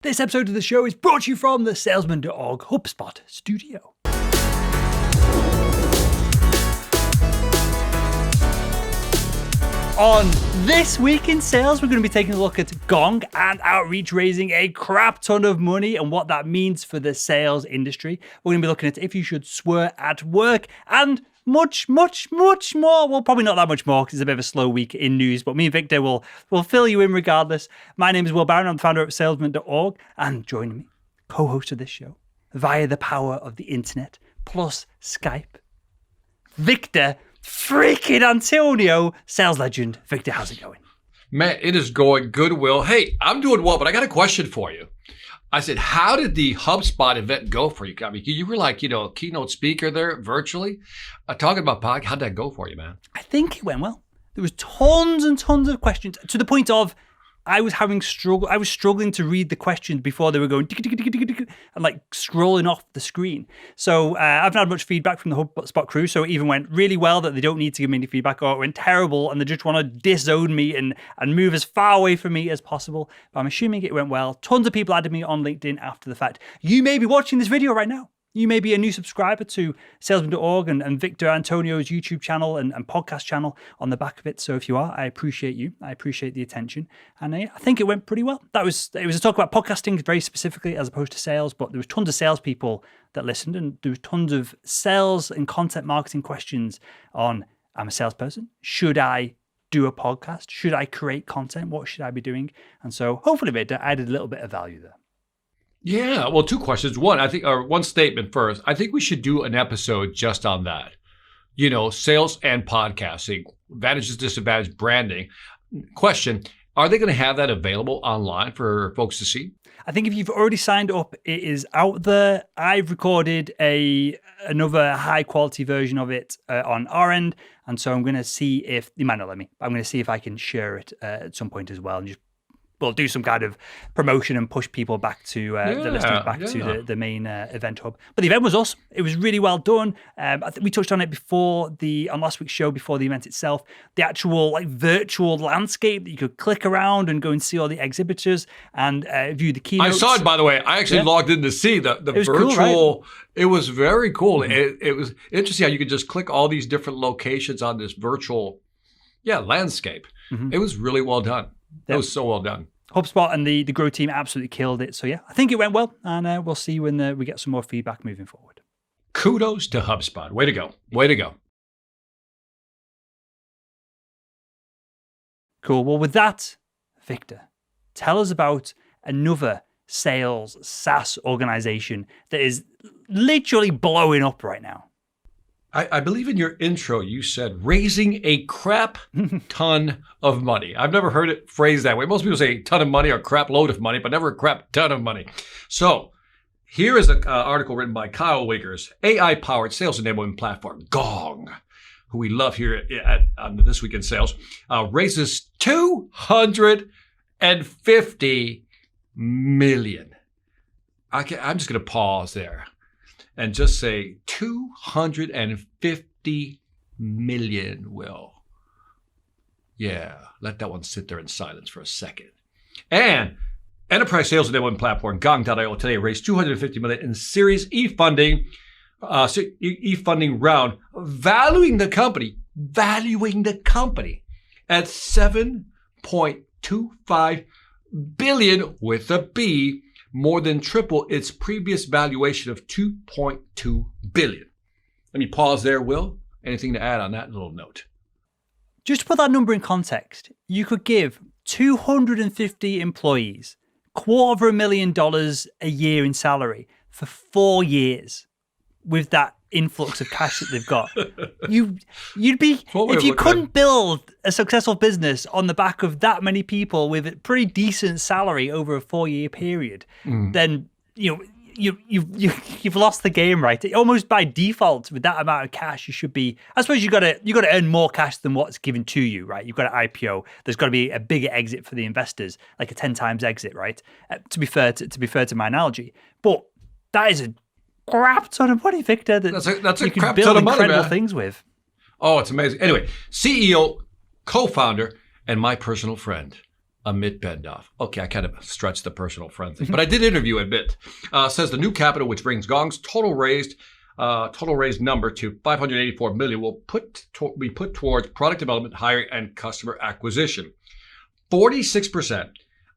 This episode of the show is brought to you from the salesman.org HubSpot studio. On This Week in Sales, we're going to be taking a look at Gong and Outreach raising a crap ton of money and what that means for the sales industry. We're going to be looking at if you should swear at work and much more. Well, probably not that much more because it's a bit of a slow week in news, but me and Victor will fill you in regardless. My name is Will Barron. I'm the founder of salesman.org, and joining me, co-host of this show, via the power of the internet plus Skype, Victor freaking Antonio, sales legend. Victor, how's it going? Man, it is going good, Will. Hey, I'm doing well, but I got a question for you. I said, how did the HubSpot event go for you? I mean, you were like, keynote speaker there virtually. Talking about podcast, how'd that go for you, man? I think it went well. There was tons and tons of questions to the point of I was struggling to read the questions before they were going and like scrolling off the screen. So I've not had much feedback from the HubSpot crew. So it even went really well that they don't need to give me any feedback, or it went terrible and they just want to disown me and move as far away from me as possible. But I'm assuming it went well. Tons of people added me on LinkedIn after the fact. You may be watching this video right now. You may be a new subscriber to salesman.org and Victor Antonio's YouTube channel and podcast channel on the back of it. So if you are, I appreciate you. I appreciate the attention. And I think it went pretty well. It was a talk about podcasting very specifically as opposed to sales, but there was tons of salespeople that listened, and there was tons of sales and content marketing questions on, I'm a salesperson. Should I do a podcast? Should I create content? What should I be doing? And so hopefully Victor added a little bit of value there. Yeah, well, two questions. One statement first. I think we should do an episode just on that. Sales and podcasting, advantages, disadvantages, branding. Question, are they going to have that available online for folks to see? I think if you've already signed up, it is out there. I've recorded another high quality version of it on our end. And so I'm going to see if, you might not let me, but I'm going to see if I can share it at some point as well and just we'll do some kind of promotion and push people back to the listeners back to the main event hub. But the event was awesome. It was really well done. I think we touched on it on last week's show before the event itself. The actual virtual landscape that you could click around and go and see all the exhibitors and view the keynotes. I saw it, by the way. I actually logged in to see the virtual. Cool, right? It was very cool. Mm-hmm. It was interesting how you could just click all these different locations on this virtual landscape. Mm-hmm. It was really well done. That was so well done. HubSpot and the Grow team absolutely killed it. So yeah, I think it went well, and we'll see when we get some more feedback moving forward. Kudos to HubSpot. Way to go. Way to go. Cool. Well, with that, Victor, tell us about another sales SaaS organization that is literally blowing up right now. I believe in your intro, you said raising a crap ton of money. I've never heard it phrased that way. Most people say ton of money or crap load of money, but never a crap ton of money. So here is an article written by Kyle Wiggers, AI-powered sales enablement platform, Gong, who we love here on This Week in Sales, raises $250 million. I'm just going to pause there and just say 250 million, Will. Yeah, let that one sit there in silence for a second. And enterprise sales enablement platform Gong.io today raised 250 million in Series E funding, round, valuing the company at 7.25 billion with a B, more than triple its previous valuation of 2.2 billion. Let me pause there, Will. Anything to add on that little note? Just to put that number in context, you could give 250 employees $250,000 a year in salary for 4 years with that influx of cash that they've got. You'd be, if you couldn't build a successful business on the back of that many people with a pretty decent salary over a 4-year period, then you've lost the game, right? Almost by default, with that amount of cash, you should be. I suppose you got to earn more cash than what's given to you, right? You've got to IPO. There's got to be a bigger exit for the investors, like a 10 times exit, right? To be fair to my analogy, but that is a crap ton of money, Victor. That's a crap ton of money, incredible things with. Oh, it's amazing. Anyway, CEO, co-founder, and my personal friend, Amit Bendov. Okay, I kind of stretched the personal friend thing, but I did interview Amit. Says the new capital, which brings Gong's total raised number to 584 million, will be put towards product development, hiring, and customer acquisition. 46%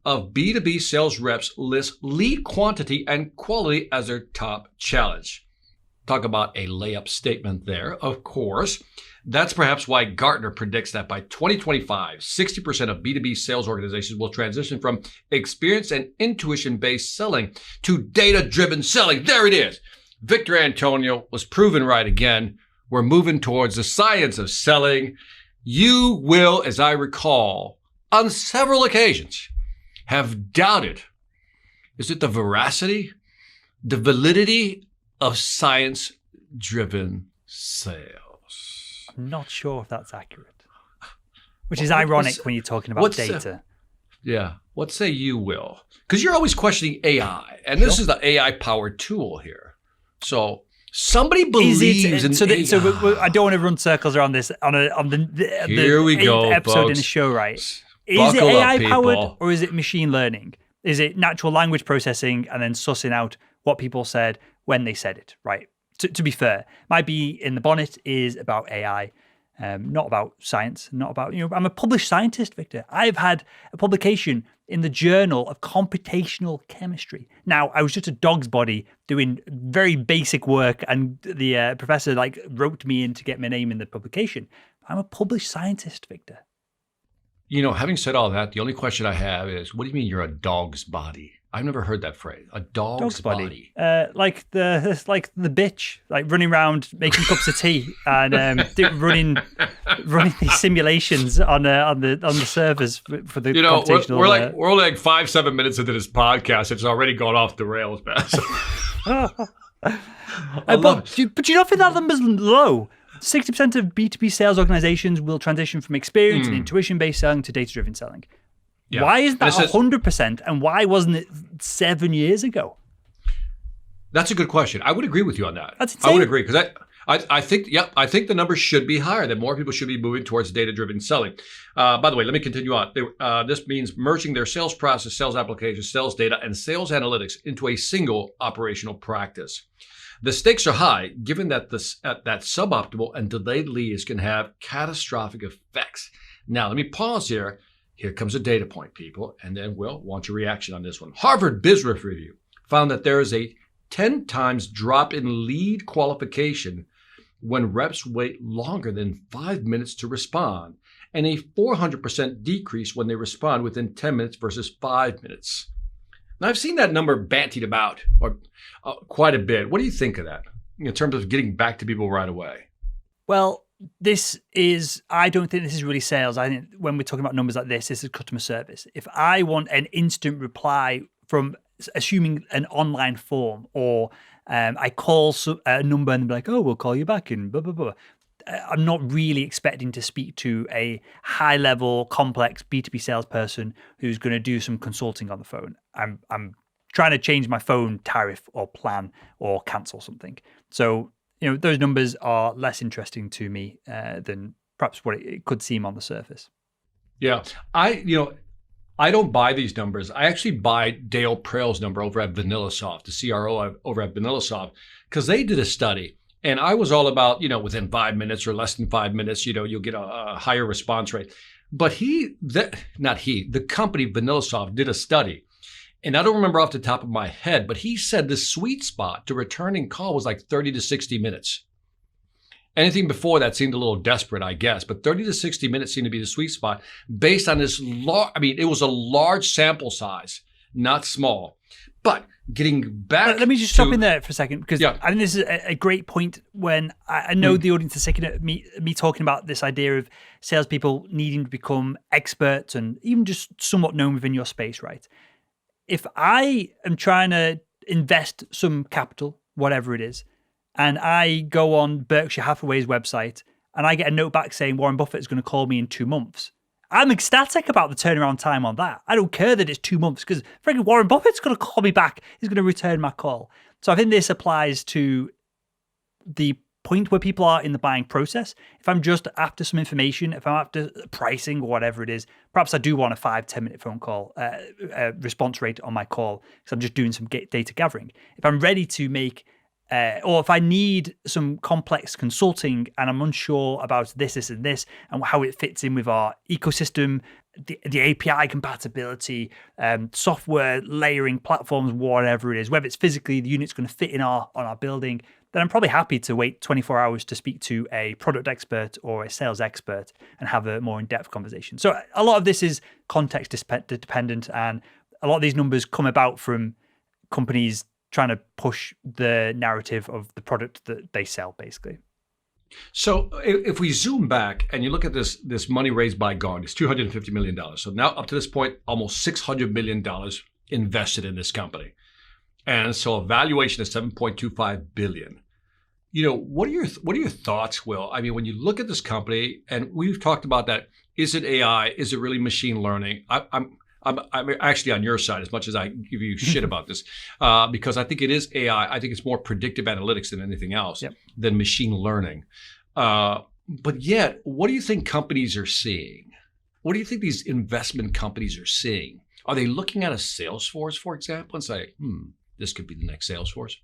of B2B sales reps list lead quantity and quality as their top challenge. Talk about a layup statement there, of course. That's perhaps why Gartner predicts that by 2025, 60% of B2B sales organizations will transition from experience and intuition-based selling to data-driven selling. There it is. Victor Antonio was proven right again. We're moving towards the science of selling. You will, as I recall, on several occasions, have doubted, is it the veracity, the validity of science-driven sales? I'm not sure if that's accurate, which is ironic when you're talking about data. What say you, Will? Because you're always questioning AI, and this is the AI-powered tool here. So somebody believes in AI. So I don't want to run circles around this on the Here we go, episode folks. in the show, right? Is Buckle it up, AI-powered people. or is it machine learning? Is it natural language processing and then sussing out what people said when they said it, right? To be fair, my bee in the bonnet is about AI, not about science, not about, I'm a published scientist, Victor. I've had a publication in the Journal of Computational Chemistry. Now, I was just a dog's body doing very basic work, and the professor wrote me in to get my name in the publication. I'm a published scientist, Victor. Having said all that, the only question I have is, what do you mean you're a dog's body? I've never heard that phrase. A dog's body. Like the bitch, running around making cups of tea and running these simulations on the servers for the computational. We're only 5-7 minutes into this podcast. It's already gone off the rails, man. But you don't think that number's low? 60% of B2B sales organizations will transition from experience and intuition-based selling to data-driven selling. Yeah. Why is that 100%, and why wasn't it 7 years ago? That's a good question. I would agree with you on that. That's insane. I would agree because I think the numbers should be higher. That more people should be moving towards data-driven selling. By the way, let me continue on. This means merging their sales process, sales applications, sales data, and sales analytics into a single operational practice. The stakes are high, given that that suboptimal and delayed leads can have catastrophic effects. Now, let me pause here. Here comes a data point, people, and then we'll want your reaction on this one. Harvard Business Review found that there is a 10 times drop in lead qualification when reps wait longer than 5 minutes to respond, and a 400% decrease when they respond within 10 minutes versus 5 minutes. Now, I've seen that number bantied about quite a bit. What do you think of that in terms of getting back to people right away? Well, I don't think this is really sales. I think when we're talking about numbers like this is customer service. If I want an instant reply from assuming an online form, or I call a number and they're like, oh, we'll call you back in blah, blah, blah. I'm not really expecting to speak to a high-level, complex B2B salesperson who's going to do some consulting on the phone. I'm trying to change my phone tariff or plan or cancel something. So, those numbers are less interesting to me than perhaps what it could seem on the surface. Yeah, I don't buy these numbers. I actually buy Dale Prell's number over at VanillaSoft, the CRO over at VanillaSoft, because they did a study. And I was all about, within 5 minutes or less than 5 minutes, you'll get a higher response rate. But the company VanillaSoft did a study. And I don't remember off the top of my head, but he said the sweet spot to returning call was like 30 to 60 minutes. Anything before that seemed a little desperate, I guess. But 30 to 60 minutes seemed to be the sweet spot based on this it was a large sample size, not small. But getting back let me just stop in there for a second, because I think this is a great point when I know the audience is sick of me talking about this idea of salespeople needing to become experts and even just somewhat known within your space, right? If I am trying to invest some capital, whatever it is, and I go on Berkshire Hathaway's website and I get a note back saying Warren Buffett is going to call me in 2 months, I'm ecstatic about the turnaround time on that. I don't care that it's 2 months because frankly, Warren Buffett's going to call me back. He's going to return my call. So I think this applies to the point where people are in the buying process. If I'm just after some information, if I'm after pricing or whatever it is, perhaps I do want a 5-10 minute phone call response rate on my call because I'm just doing some data gathering. If I'm ready to make or if I need some complex consulting and I'm unsure about this, and this, and how it fits in with our ecosystem, the API compatibility, software layering platforms, whatever it is, whether it's physically the unit's going to fit in on our building, then I'm probably happy to wait 24 hours to speak to a product expert or a sales expert and have a more in-depth conversation. So a lot of this is context dependent, and a lot of these numbers come about from companies trying to push the narrative of the product that they sell, basically. So if we zoom back and you look at this money raised by Gong, it's $250 million. So now up to this point, almost $600 million invested in this company. And so a valuation is $7.25 billion. What are your thoughts, Will? I mean, when you look at this company, and we've talked about that, is it AI? Is it really machine learning? I'm actually on your side as much as I give you shit about this, because I think it is AI. I think it's more predictive analytics than anything else, than machine learning. But yet, what do you think companies are seeing? What do you think these investment companies are seeing? Are they looking at a Salesforce, for example, and say, this could be the next Salesforce?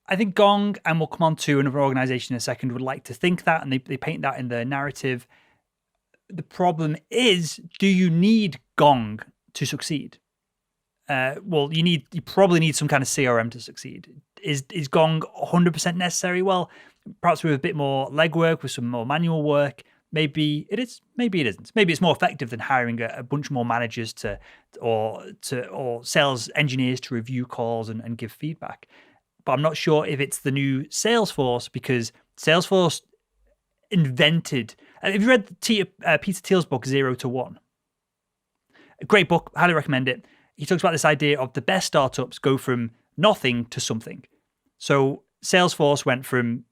I think Gong, and we'll come on to another organization in a second, would like to think that, and they paint that in the narrative. The problem is, do you need Gong to succeed? Well, you probably need some kind of CRM to succeed. Is Gong 100% necessary? Well, perhaps with a bit more legwork, with some more manual work, maybe it is. Maybe it isn't. Maybe it's more effective than hiring a bunch more managers or sales engineers to review calls and give feedback. But I'm not sure if it's the new Salesforce, because Salesforce invented. Have you read Peter Thiel's book, 0 to 1? A great book, highly recommend it. He talks about this idea of the best startups go from nothing to something. So Salesforce went from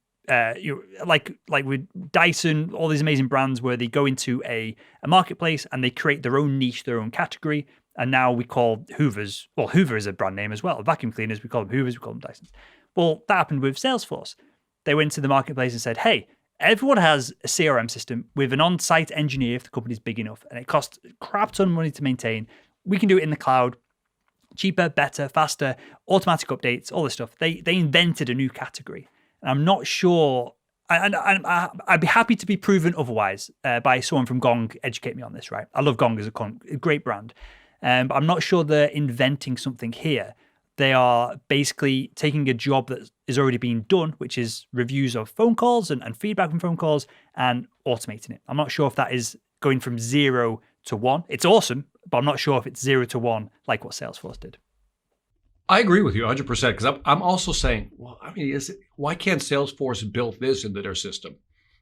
like with Dyson, all these amazing brands where they go into a marketplace and they create their own niche, their own category. And now we call Hoovers, well, Hoover is a brand name as well. Vacuum cleaners, we call them Hoovers, we call them Dysons. Well, that happened with Salesforce. They went to the marketplace and said, hey, everyone has a CRM system with an on-site engineer if the company's big enough, and it costs a crap ton of money to maintain. We can do it in the cloud, cheaper, better, faster, automatic updates, all this stuff. They invented a new category. And I'm not sure, I'd be happy to be proven otherwise by someone from Gong. Educate me on this, right? I love Gong as a great brand. But I'm not sure they're inventing something here. They are basically taking a job that is already being done, which is reviews of phone calls and feedback from phone calls, and automating it. I'm not sure if that is going from 0 to 1. It's awesome, but I'm not sure if it's 0 to 1 like what Salesforce did. I agree with you 100%, because I'm also saying, well, I mean, why can't Salesforce build this into their system,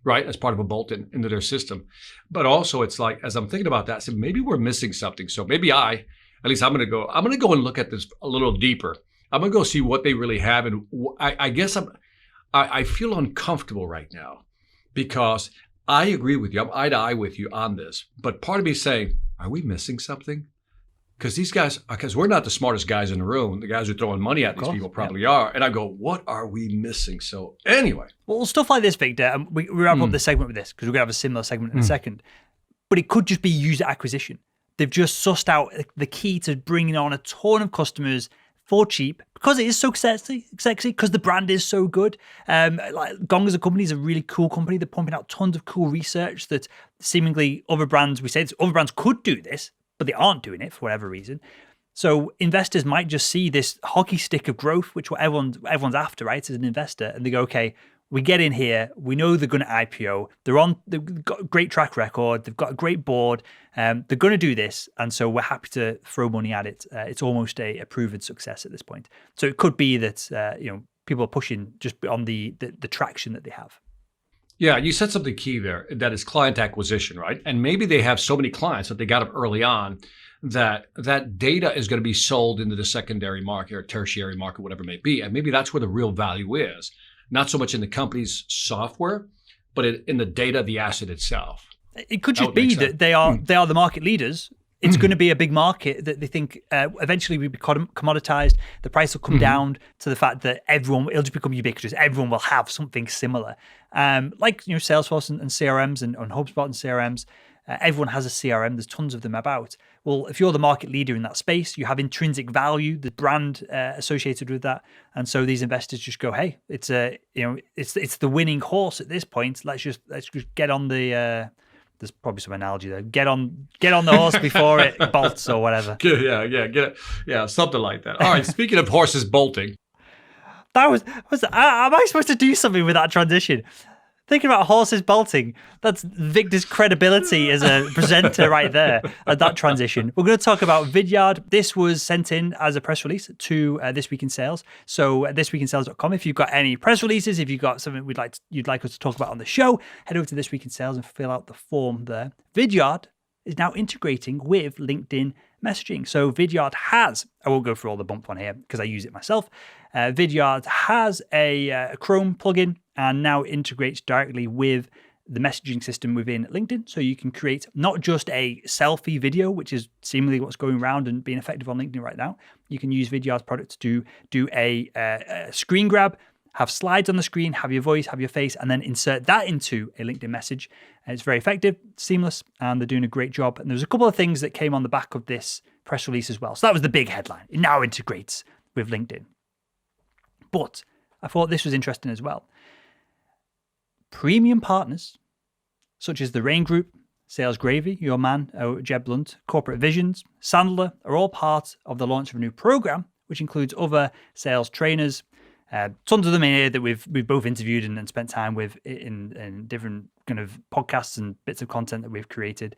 right, as part of a bolt-in into their system? But also, it's like, as I'm thinking about that, I said, maybe we're missing something. So maybe I'm going to go and look at this a little deeper. I'm going to go see what they really have. And I guess I feel uncomfortable right now, because I agree with you. I'm eye to eye with you on this. But part of me is saying, are we missing something? Because these guys, because we're not the smartest guys in the room. The guys who are throwing money at these people probably are. And I go, what are we missing? So anyway. Well, stuff like this, Victor, and we wrap up this segment with this, because we're going to have a similar segment in a second. But it could just be user acquisition. They've just sussed out the key to bringing on a ton of customers for cheap, because it is so sexy, because the brand is so good. Like Gong as a company is a really cool company. They're pumping out tons of cool research that seemingly other brands could do this, but they aren't doing it for whatever reason. So investors might just see this hockey stick of growth, which everyone's after, right, as an investor, and they go, okay, we get in here, we know they're going to IPO, they've got a great track record, they've got a great board, they're going to do this, and so we're happy to throw money at it. It's almost a proven success at this point. So it could be that people are pushing just on the traction that they have. Yeah, you said something key there, that is client acquisition, right? And maybe they have so many clients that they got up early on that data is going to be sold into the secondary market or tertiary market, whatever it may be. And maybe that's where the real value is. Not so much in the company's software, but in the data, the asset itself. It could just be that they are the market leaders, it's going to be a big market that they think eventually will be commoditized. The price will come down to the fact that it'll just become ubiquitous. Everyone will have something similar. Like, Salesforce and CRMs and HubSpot and CRMs. Everyone has a CRM. There's tons of them about. Well, if you're the market leader in that space, you have intrinsic value, the brand associated with that, and so these investors just go, "Hey, it's the winning horse at this point. Let's just get on the." There's probably some analogy there. Get on the horse before it bolts or whatever. Yeah, something like that. All right. Speaking of horses bolting, am I supposed to do something with that transition? Thinking about horses bolting, that's Victor's credibility as a presenter right there at that transition. We're going to talk about Vidyard. This was sent in as a press release to This Week in Sales. So thisweekinsales.com. If you've got any press releases, if you've got something you'd like us to talk about on the show, head over to This Week in Sales and fill out the form there. Vidyard is now integrating with LinkedIn messaging. So Vidyard has, I won't go through all the bump on here because I use it myself. Vidyard has a Chrome plugin and now integrates directly with the messaging system within LinkedIn. So you can create not just a selfie video, which is seemingly what's going around and being effective on LinkedIn right now. You can use Vidyard's product to do a screen grab, have slides on the screen, have your voice, have your face, and then insert that into a LinkedIn message. And it's very effective, seamless, and they're doing a great job. And there's a couple of things that came on the back of this press release as well. So that was the big headline. It now integrates with LinkedIn. But I thought this was interesting as well. Premium partners, such as the Rain Group, Sales Gravy, your man, Jeb Blunt, Corporate Visions, Sandler, are all part of the launch of a new program, which includes other sales trainers. Tons of them in here that we've both interviewed and spent time with in different kind of podcasts and bits of content that we've created.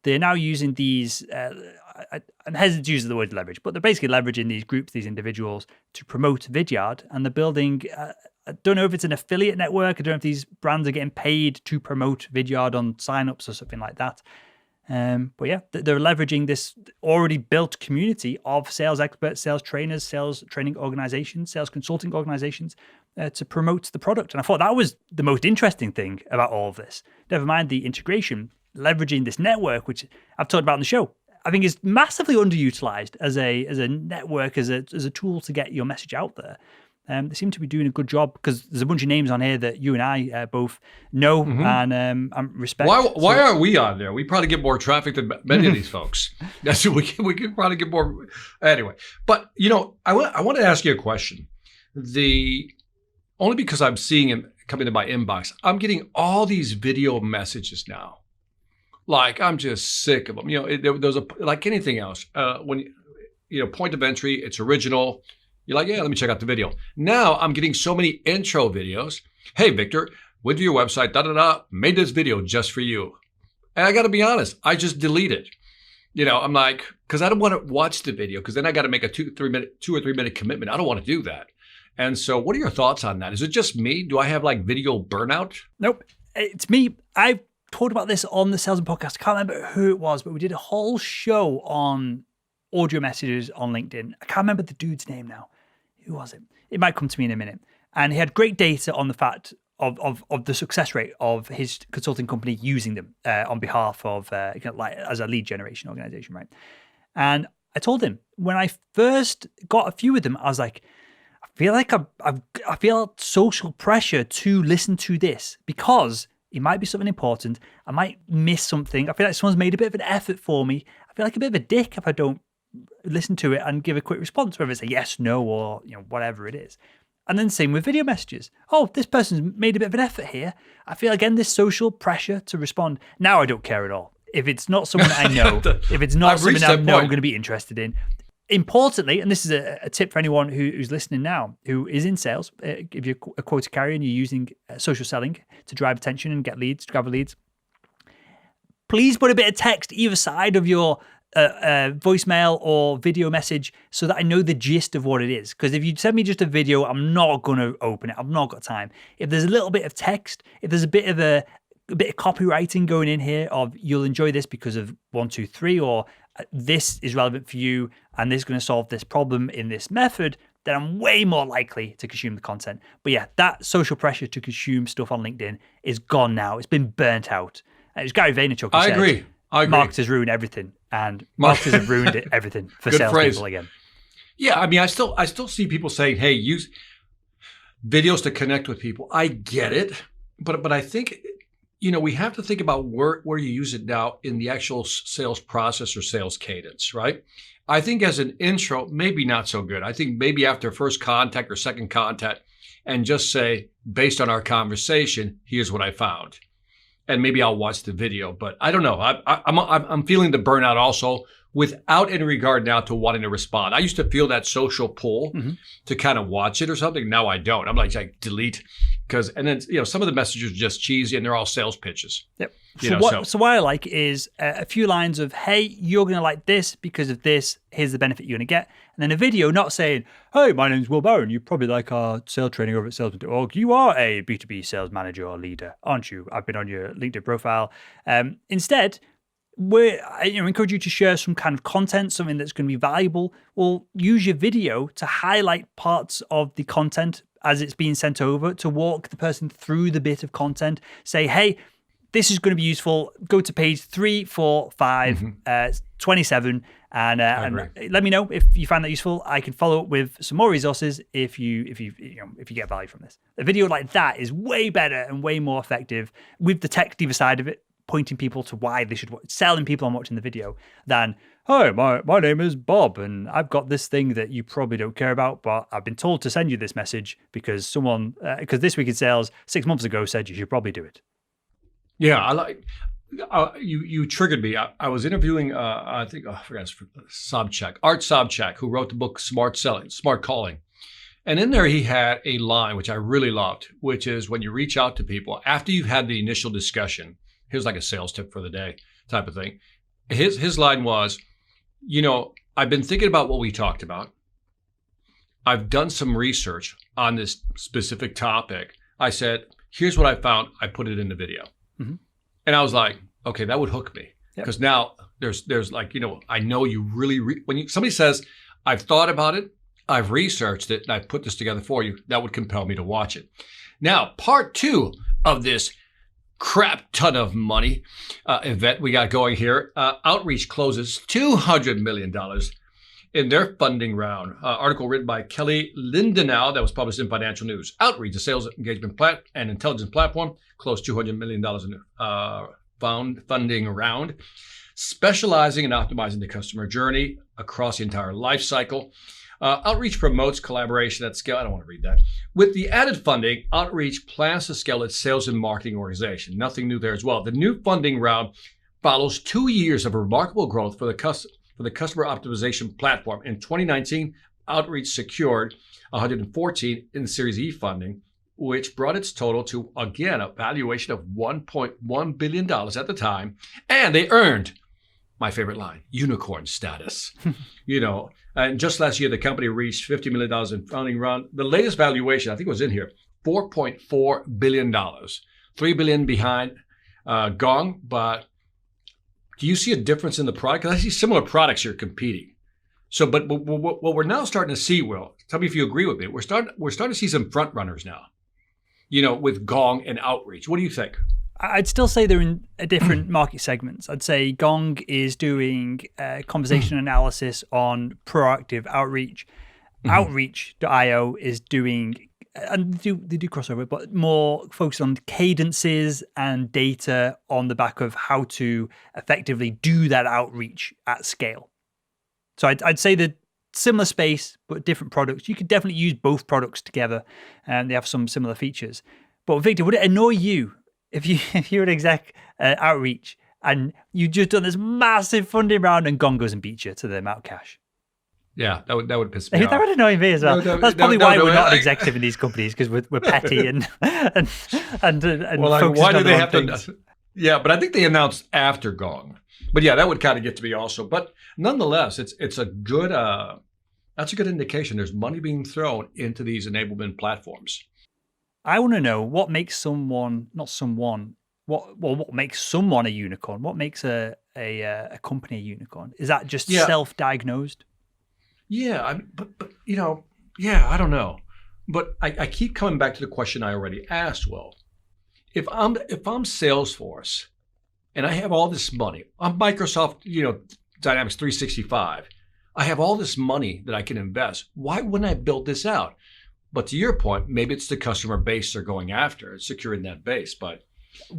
They're now using these, I'm hesitant to use the word leverage, but they're basically leveraging these groups, these individuals to promote Vidyard, and they're building, I don't know if it's an affiliate network, I don't know if these brands are getting paid to promote Vidyard on signups or something like that. But yeah, they're leveraging this already built community of sales experts, sales trainers, sales training organizations, sales consulting organizations to promote the product. And I thought that was the most interesting thing about all of this. Never mind the integration, leveraging this network, which I've talked about on the show, I think is massively underutilized as a network, as a tool to get your message out there. They seem to be doing a good job because there's a bunch of names on here that you and I both know and respect. Why aren't we on there? We probably get more traffic than many of these folks. That's we can probably get more anyway. But I want to ask you a question. Only because I'm seeing them coming to my inbox, I'm getting all these video messages now. Like I'm just sick of them. There's like anything else. When point of entry, it's original. You're like, yeah, let me check out the video. Now I'm getting so many intro videos. Hey, Victor, went to your website, made this video just for you. And I got to be honest, I just delete it. I'm like, because I don't want to watch the video because then I got to make a 2 or 3 minute commitment. I don't want to do that. And so what are your thoughts on that? Is it just me? Do I have like video burnout? Nope, it's me. I've talked about this on the Salesman podcast. I can't remember who it was, but we did a whole show on audio messages on LinkedIn. I can't remember the dude's name now. Who was it? It might come to me in a minute. And he had great data on the fact of the success rate of his consulting company using them on behalf of as a lead generation organization, right? And I told him when I first got a few of them, I was like, I feel like I feel social pressure to listen to this because it might be something important. I might miss something. I feel like someone's made a bit of an effort for me. I feel like a bit of a dick if I don't listen to it and give a quick response, whether it's a yes, no, or whatever it is. And then same with video messages. Oh, this person's made a bit of an effort here. I feel again this social pressure to respond. Now I don't care at all. If it's not someone I know, if it's not something I know I'm going to be interested in. Importantly, and this is a tip for anyone who's listening now, who is in sales, if you're a quota carrier and you're using social selling to drive attention and get leads, to gather leads, please put a bit of text either side of your voicemail or video message so that I know the gist of what it is. Because if you send me just a video, I'm not going to open it. I've not got time. If there's a little bit of text, if there's a bit of copywriting going in here of you'll enjoy this because of 1, 2, 3, or this is relevant for you and this is going to solve this problem in this method, then I'm way more likely to consume the content. But yeah, that social pressure to consume stuff on LinkedIn is gone now. It's been burnt out. It's Gary Vaynerchuk who said, I agree. Marketers ruin everything. And marketers have ruined everything for Good salespeople phrase. again. Yeah, I mean, I still see people saying, "Hey, use videos to connect with people." I get it, but I think we have to think about where you use it now in the actual sales process or sales cadence, right? I think as an intro, maybe not so good. I think maybe after first contact or second contact, and just say, based on our conversation, here's what I found, and maybe I'll watch the video. But I don't know. I'm feeling the burnout also, without any regard now to wanting to respond. I used to feel that social pull to kind of watch it or something. Now I don't. I'm like delete, and then some of the messages are just cheesy and they're all sales pitches. Yep. So what I like is a few lines of, hey, you're going to like this because of this. Here's the benefit you're going to get. And then a video not saying, hey, my name's Will Barron. You probably like our sales training over at Salesman.org. You are a B2B sales manager or leader, aren't you? I've been on your LinkedIn profile. Instead, I encourage you to share some kind of content, something that's going to be valuable. Well, use your video to highlight parts of the content as it's being sent over, to walk the person through the bit of content. Say, hey, this is going to be useful. Go to page 3, 4, 5, 27, and let me know if you find that useful. I can follow up with some more resources if you get value from this. A video like that is way better and way more effective with the tech diva side of it, pointing people to why they should watch, selling people on watching the video, than, hi, my name is Bob, and I've got this thing that you probably don't care about, but I've been told to send you this message because because This Week in Sales 6 months ago said you should probably do it. Yeah, I like. You triggered me. I was interviewing. I forgot Art Sobchak, who wrote the book Smart Selling, Smart Calling, and in there he had a line which I really loved, which is when you reach out to people after you've had the initial discussion. Here's like a sales tip for the day type of thing. His line was, I've been thinking about what we talked about. I've done some research on this specific topic. I said, here's what I found. I put it in the video. And I was like, okay, that would hook me. Because now there's like, I know you really, when somebody says, I've thought about it, I've researched it, and I've put this together for you, that would compel me to watch it. Now, part 2 of this crap ton of money event we got going here. Outreach closes $200 million in their funding round. Article written by Kelly Lindenau that was published in Financial News. Outreach, a sales engagement and intelligence platform, closed $200 million in funding round, specializing in optimizing the customer journey across the entire life cycle. Outreach promotes collaboration at scale. I don't want to read that. With the added funding, Outreach plans to scale its sales and marketing organization. Nothing new there as well. The new funding round follows 2 years of remarkable growth for the customer optimization platform. In 2019, Outreach secured 114 in Series E funding, which brought its total to, again, a valuation of $1.1 billion at the time. And they earned, my favorite line, unicorn status. And just last year, the company reached $50 million in funding round. The latest valuation, I think it was in here, $4.4 billion. $3 billion behind Gong. But do you see a difference in the product? Because I see similar products here competing. So, but what we're now starting to see, Will, tell me if you agree with me, we're starting to see some front runners now, with Gong and Outreach. What do you think? I'd still say they're in different market segments. I'd say Gong is doing conversation analysis on proactive outreach. Outreach.io is doing, and they do crossover, but more focused on cadences and data on the back of how to effectively do that outreach at scale. So I'd say that similar space, but different products. You could definitely use both products together, and they have some similar features. But Victor, would it annoy you if you're an exec Outreach and you just done this massive funding round and Gong goes and beats you to the amount of cash? Yeah, that would piss me off. That would annoy me as well. That's probably why we're not an executive in these companies, because we're petty and well, like, why do they have to? Yeah, but I think they announced after Gong. But yeah, that would kind of get to me also. But nonetheless, it's a good that's a good indication. There's money being thrown into these enablement platforms. I want to know what makes what makes someone a unicorn? What makes a company a unicorn? Is that just self-diagnosed? Yeah, I don't know. But I keep coming back to the question I already asked, Will. If I'm Salesforce and I have all this money, I'm Microsoft, Dynamics 365. I have all this money that I can invest. Why wouldn't I build this out? But to your point, maybe it's the customer base they're going after. It's securing that base, but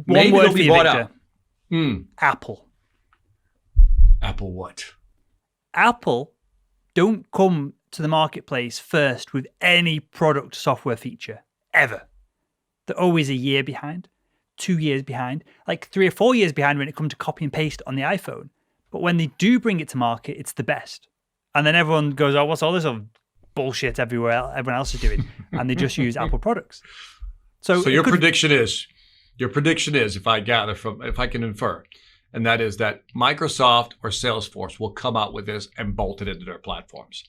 maybe One word they'll for be you, bought Victor. out. Apple. Apple what? Apple don't come to the marketplace first with any product software feature, ever. They're always a year behind, 2 years behind, like 3 or 4 years behind when it comes to copy and paste on the iPhone. But when they do bring it to market, it's the best. And then everyone goes, oh, what's all this other bullshit everywhere everyone else is doing? And they just use Apple products. So your prediction is, if I can infer, and that is that Microsoft or Salesforce will come out with this and bolt it into their platforms.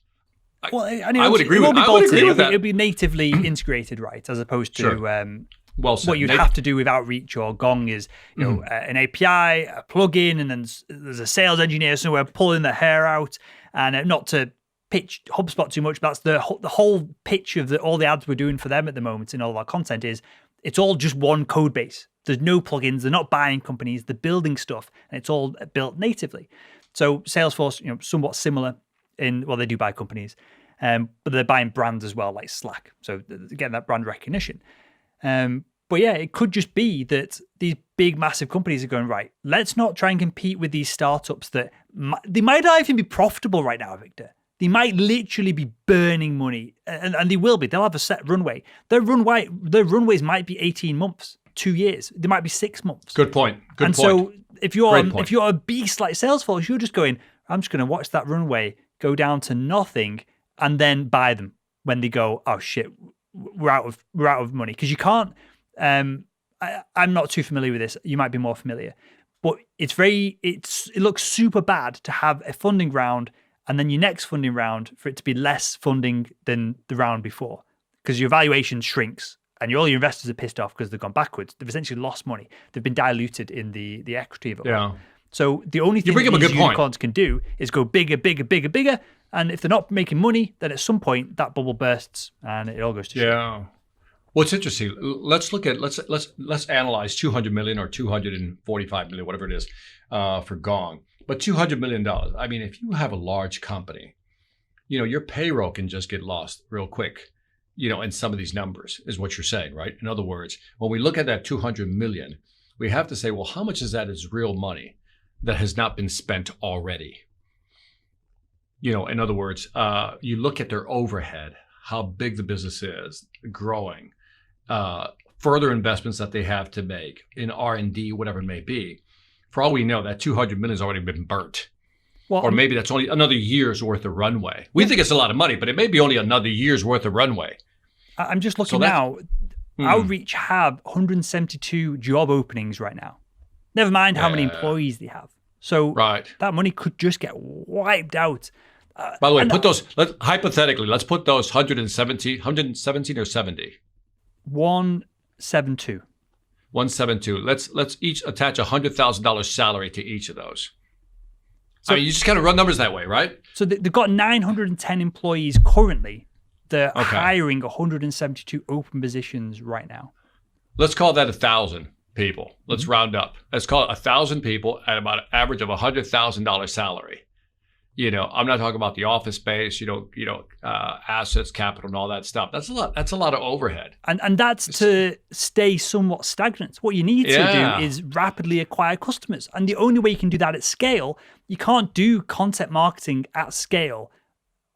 Well, I would agree with that. It'll be natively integrated, right? As opposed to well said. what you'd have to do with Outreach or Gong is, an API, a plugin, and then there's a sales engineer somewhere pulling their hair out. And not to pitch HubSpot too much, but that's the whole pitch of all the ads we're doing for them at the moment in all of our content is it's all just one code base. There's no plugins. They're not buying companies. They're building stuff, and it's all built natively. So Salesforce, somewhat similar they do buy companies, but they're buying brands as well, like Slack. So getting that brand recognition. But yeah, it could just be that these big, massive companies are going, right, let's not try and compete with these startups that they might not even be profitable right now, Victor. They might literally be burning money, and they will be. They'll have a set runway. Their runways might be 18 months, 2 years. They might be 6 months. Good point. So if you're a beast like Salesforce, you're just going, I'm just going to watch that runway go down to nothing and then buy them when they go, oh shit, we're out of money. Because you can't, I'm not too familiar with this. You might be more familiar, but it looks super bad to have a funding round and then your next funding round for it to be less funding than the round before, because your valuation shrinks and all your investors are pissed off because they've gone backwards. They've essentially lost money. They've been diluted in the equity of it. Yeah. So the only thing these unicorns can do is go bigger, bigger, bigger, bigger. And if they're not making money, then at some point that bubble bursts and it all goes to shit. Yeah. Well, it's interesting. Let's analyze 200 million or 245 million, whatever it is, for Gong. But $200 million. I mean, if you have a large company, your payroll can just get lost real quick. In some of these numbers is what you're saying, right? In other words, when we look at that 200 million, we have to say, well, how much of that is real money that has not been spent already? In other words, you look at their overhead, how big the business is, growing, further investments that they have to make in R&D, whatever it may be. For all we know, that 200 million has already been burnt. Well, or maybe that's only another year's worth of runway. We think it's a lot of money, but it may be only another year's worth of runway. I'm just looking now. Outreach have 172 job openings right now. Never mind how many employees they have. So that money could just get wiped out. By the way, hypothetically, let's put those 117 or 70? 172. 172. Let's each attach $100,000 salary to each of those. So you just kind of run numbers that way, right? So they've got 910 employees currently. They're hiring 172 open positions right now. Let's call that 1,000 people. Let's round up. Let's call it 1,000 people at about an average of $100,000 salary. I'm not talking about the office space, assets, capital, and all that stuff. That's a lot. That's a lot of overhead. And that's to stay somewhat stagnant. What you need to do is rapidly acquire customers. And the only way you can do that at scale, you can't do content marketing at scale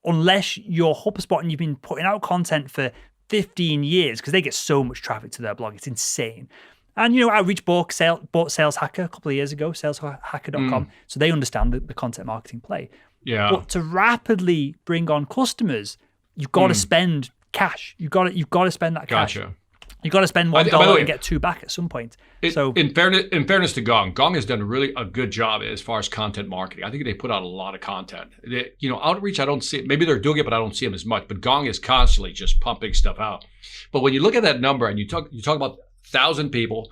unless you're HubSpot and you've been putting out content for 15 years, because they get so much traffic to their blog. It's insane. And, Outreach bought Sales Hacker a couple of years ago, saleshacker.com. So they understand the content marketing play. Yeah. But to rapidly bring on customers, you've got to spend cash. You've got to spend that cash. Gotcha. You've got to spend $1 and get $2 back at some point. In fairness to Gong has done really a good job as far as content marketing. I think they put out a lot of content. Outreach, I don't see it. Maybe they're doing it, but I don't see them as much. But Gong is constantly just pumping stuff out. But when you look at that number and you talk about 1,000 people,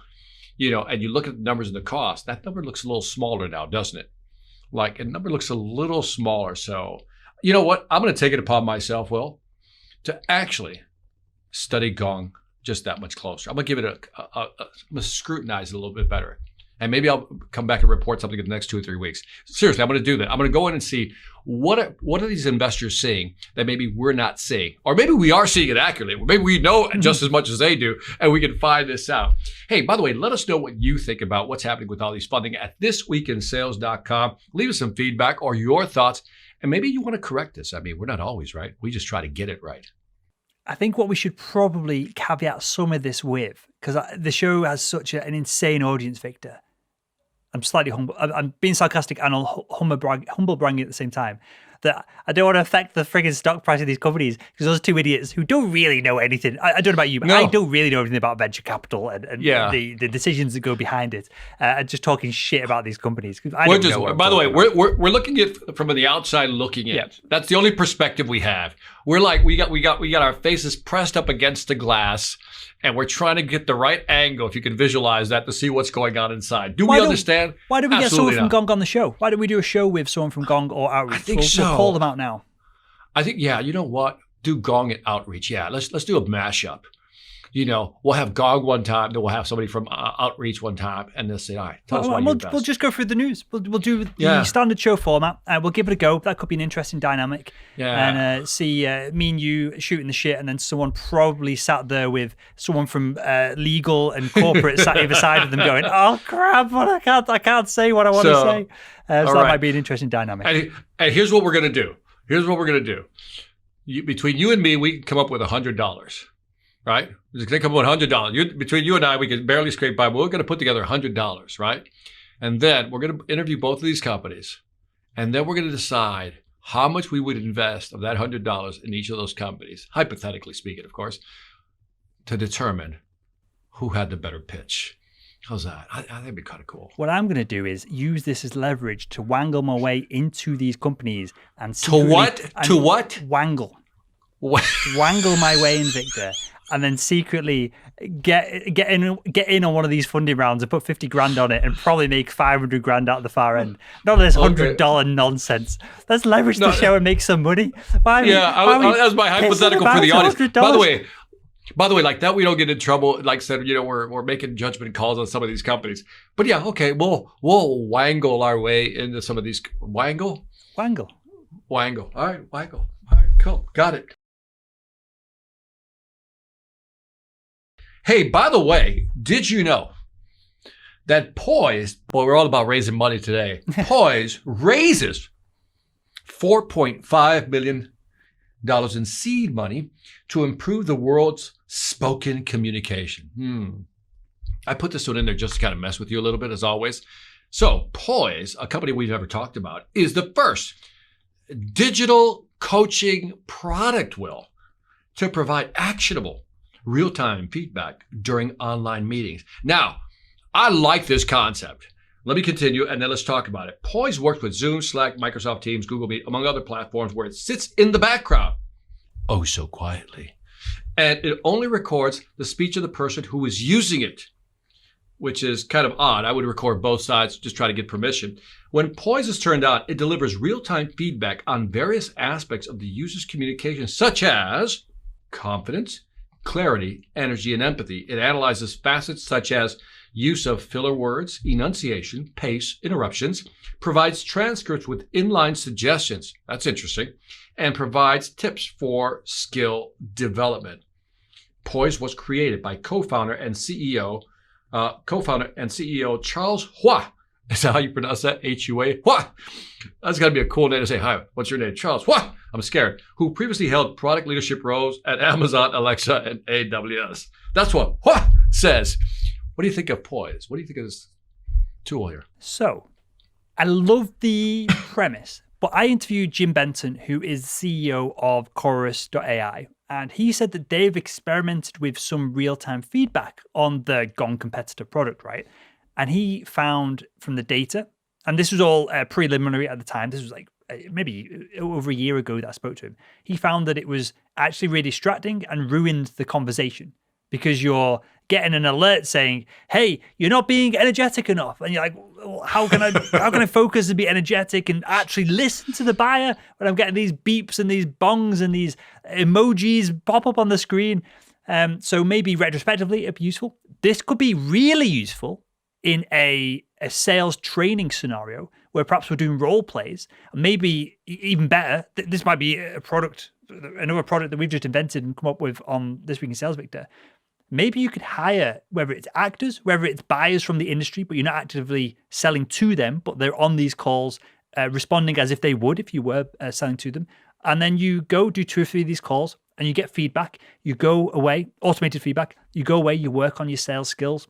and you look at the numbers and the cost, that number looks a little smaller now, doesn't it? Like, a number looks a little smaller. So, you know what? I'm going to take it upon myself, Will, to actually study Gong just that much closer. I'm going to give it I'm going to scrutinize it a little bit better. And maybe I'll come back and report something in the next 2 or 3 weeks. Seriously, I'm going to do that. I'm going to go in and see what are these investors seeing that maybe we're not seeing, or maybe we are seeing it accurately. Maybe we know just as much as they do, and we can find this out. Hey, by the way, let us know what you think about what's happening with all these funding at thisweekinsales.com. Leave us some feedback or your thoughts, and maybe you want to correct us. I mean, we're not always right. We just try to get it right. I think what we should probably caveat some of this with, because the show has such an insane audience, Victor. I'm slightly humble. I'm being sarcastic and humble bragging at the same time. That I don't want to affect the friggin' stock price of these companies because those two idiots who don't really know anything. I don't know about you, but I don't really know anything about venture capital and the decisions that go behind it. And just talking shit about these companies. By the way, we're looking at from the outside looking in. Yep. That's the only perspective we have. We're like we got our faces pressed up against the glass. And we're trying to get the right angle, if you can visualize that, to see what's going on inside. Do we understand? Why don't we get someone from Gong on the show? Why don't we do a show with someone from Gong or Outreach? I think so. We'll call them out now. I think, you know what? Do Gong and Outreach. Yeah, let's do a mashup. You know, we'll have Gong one time, then we'll have somebody from Outreach one time, and they'll say, all right, tell us why you're best. We'll just go through the news. We'll do the standard show format. We'll give it a go. That could be an interesting dynamic. Yeah. And see me and you shooting the shit, and then someone probably sat there with someone from legal and corporate sat either side of them going, oh, crap, I can't say what I want to say. So that might be an interesting dynamic. And here's what we're going to do. Between you and me, we can come up with $100. Right? It's going to come up with $100. Between you and I, we can barely scrape by, but we're going to put together $100, right? And then we're going to interview both of these companies. And then we're going to decide how much we would invest of that $100 in each of those companies, hypothetically speaking, of course, to determine who had the better pitch. How's that? I think it'd be kind of cool. What I'm going to do is use this as leverage to wangle my way into these companies and to what? Wangle. Wangle my way in, Victor. And then secretly get in on one of these funding rounds and put 50 grand on it and probably make 500 grand out of the far end. Not this $100 nonsense. Let's leverage the show and make some money. That was my hypothetical for the audience. By the way, like that, we don't get in trouble. Like I said, you know, we're making judgment calls on some of these companies. But yeah, okay, we'll wangle our way into some of these. Wangle. All right, wangle. All right, cool, got it. Hey, by the way, did you know that Poise, boy, we're all about raising money today. Poise raises $4.5 million in seed money to improve the world's spoken communication. I put this one in there just to kind of mess with you a little bit, as always. So Poise, a company we've never talked about, is the first digital coaching product, to provide actionable real-time feedback during online meetings. Now, I like this concept. Let me continue, and then let's talk about it. Poise works with Zoom, Slack, Microsoft Teams, Google Meet, among other platforms where it sits in the background, oh so quietly, and it only records the speech of the person who is using it, which is kind of odd. I would record both sides, just try to get permission. When Poise is turned on, it delivers real-time feedback on various aspects of the user's communication, such as confidence, clarity, energy, and empathy. It analyzes facets such as use of filler words, enunciation, pace, interruptions, provides transcripts with inline suggestions. That's interesting. And provides tips for skill development. Poise was created by co-founder and CEO Charles Hua. Is that how you pronounce that? H-U-A? Hua! That's got to be a cool name to say. Hi, what's your name? Charles Hua! I'm scared. Who previously held product leadership roles at Amazon, Alexa, and AWS. That's what Hua says. What do you think of Poise? What do you think of this tool here? So, I love the premise, but I interviewed Jim Benton, who is CEO of Chorus.ai, and he said that they've experimented with some real-time feedback on the Gong competitor product, right? And he found from the data, and this was all preliminary at the time, this was like maybe over a year ago that I spoke to him, he found that it was actually really distracting and ruined the conversation because you're getting an alert saying, hey, you're not being energetic enough. And you're like, well, how can I focus and be energetic and actually listen to the buyer when I'm getting these beeps and these bongs and these emojis pop up on the screen? So maybe retrospectively it'd be useful. This could be really useful in a a sales training scenario where perhaps we're doing role plays. Maybe even better, this might be another product that we've just invented and come up with on This Week in Sales, Victor. Maybe you could hire, whether it's actors, whether it's buyers from the industry, but you're not actively selling to them, but they're on these calls, responding as if they would if you were selling to them. And then you go do 2 or 3 of these calls and you get feedback. You go away, automated feedback. You go away, you work on your sales skills.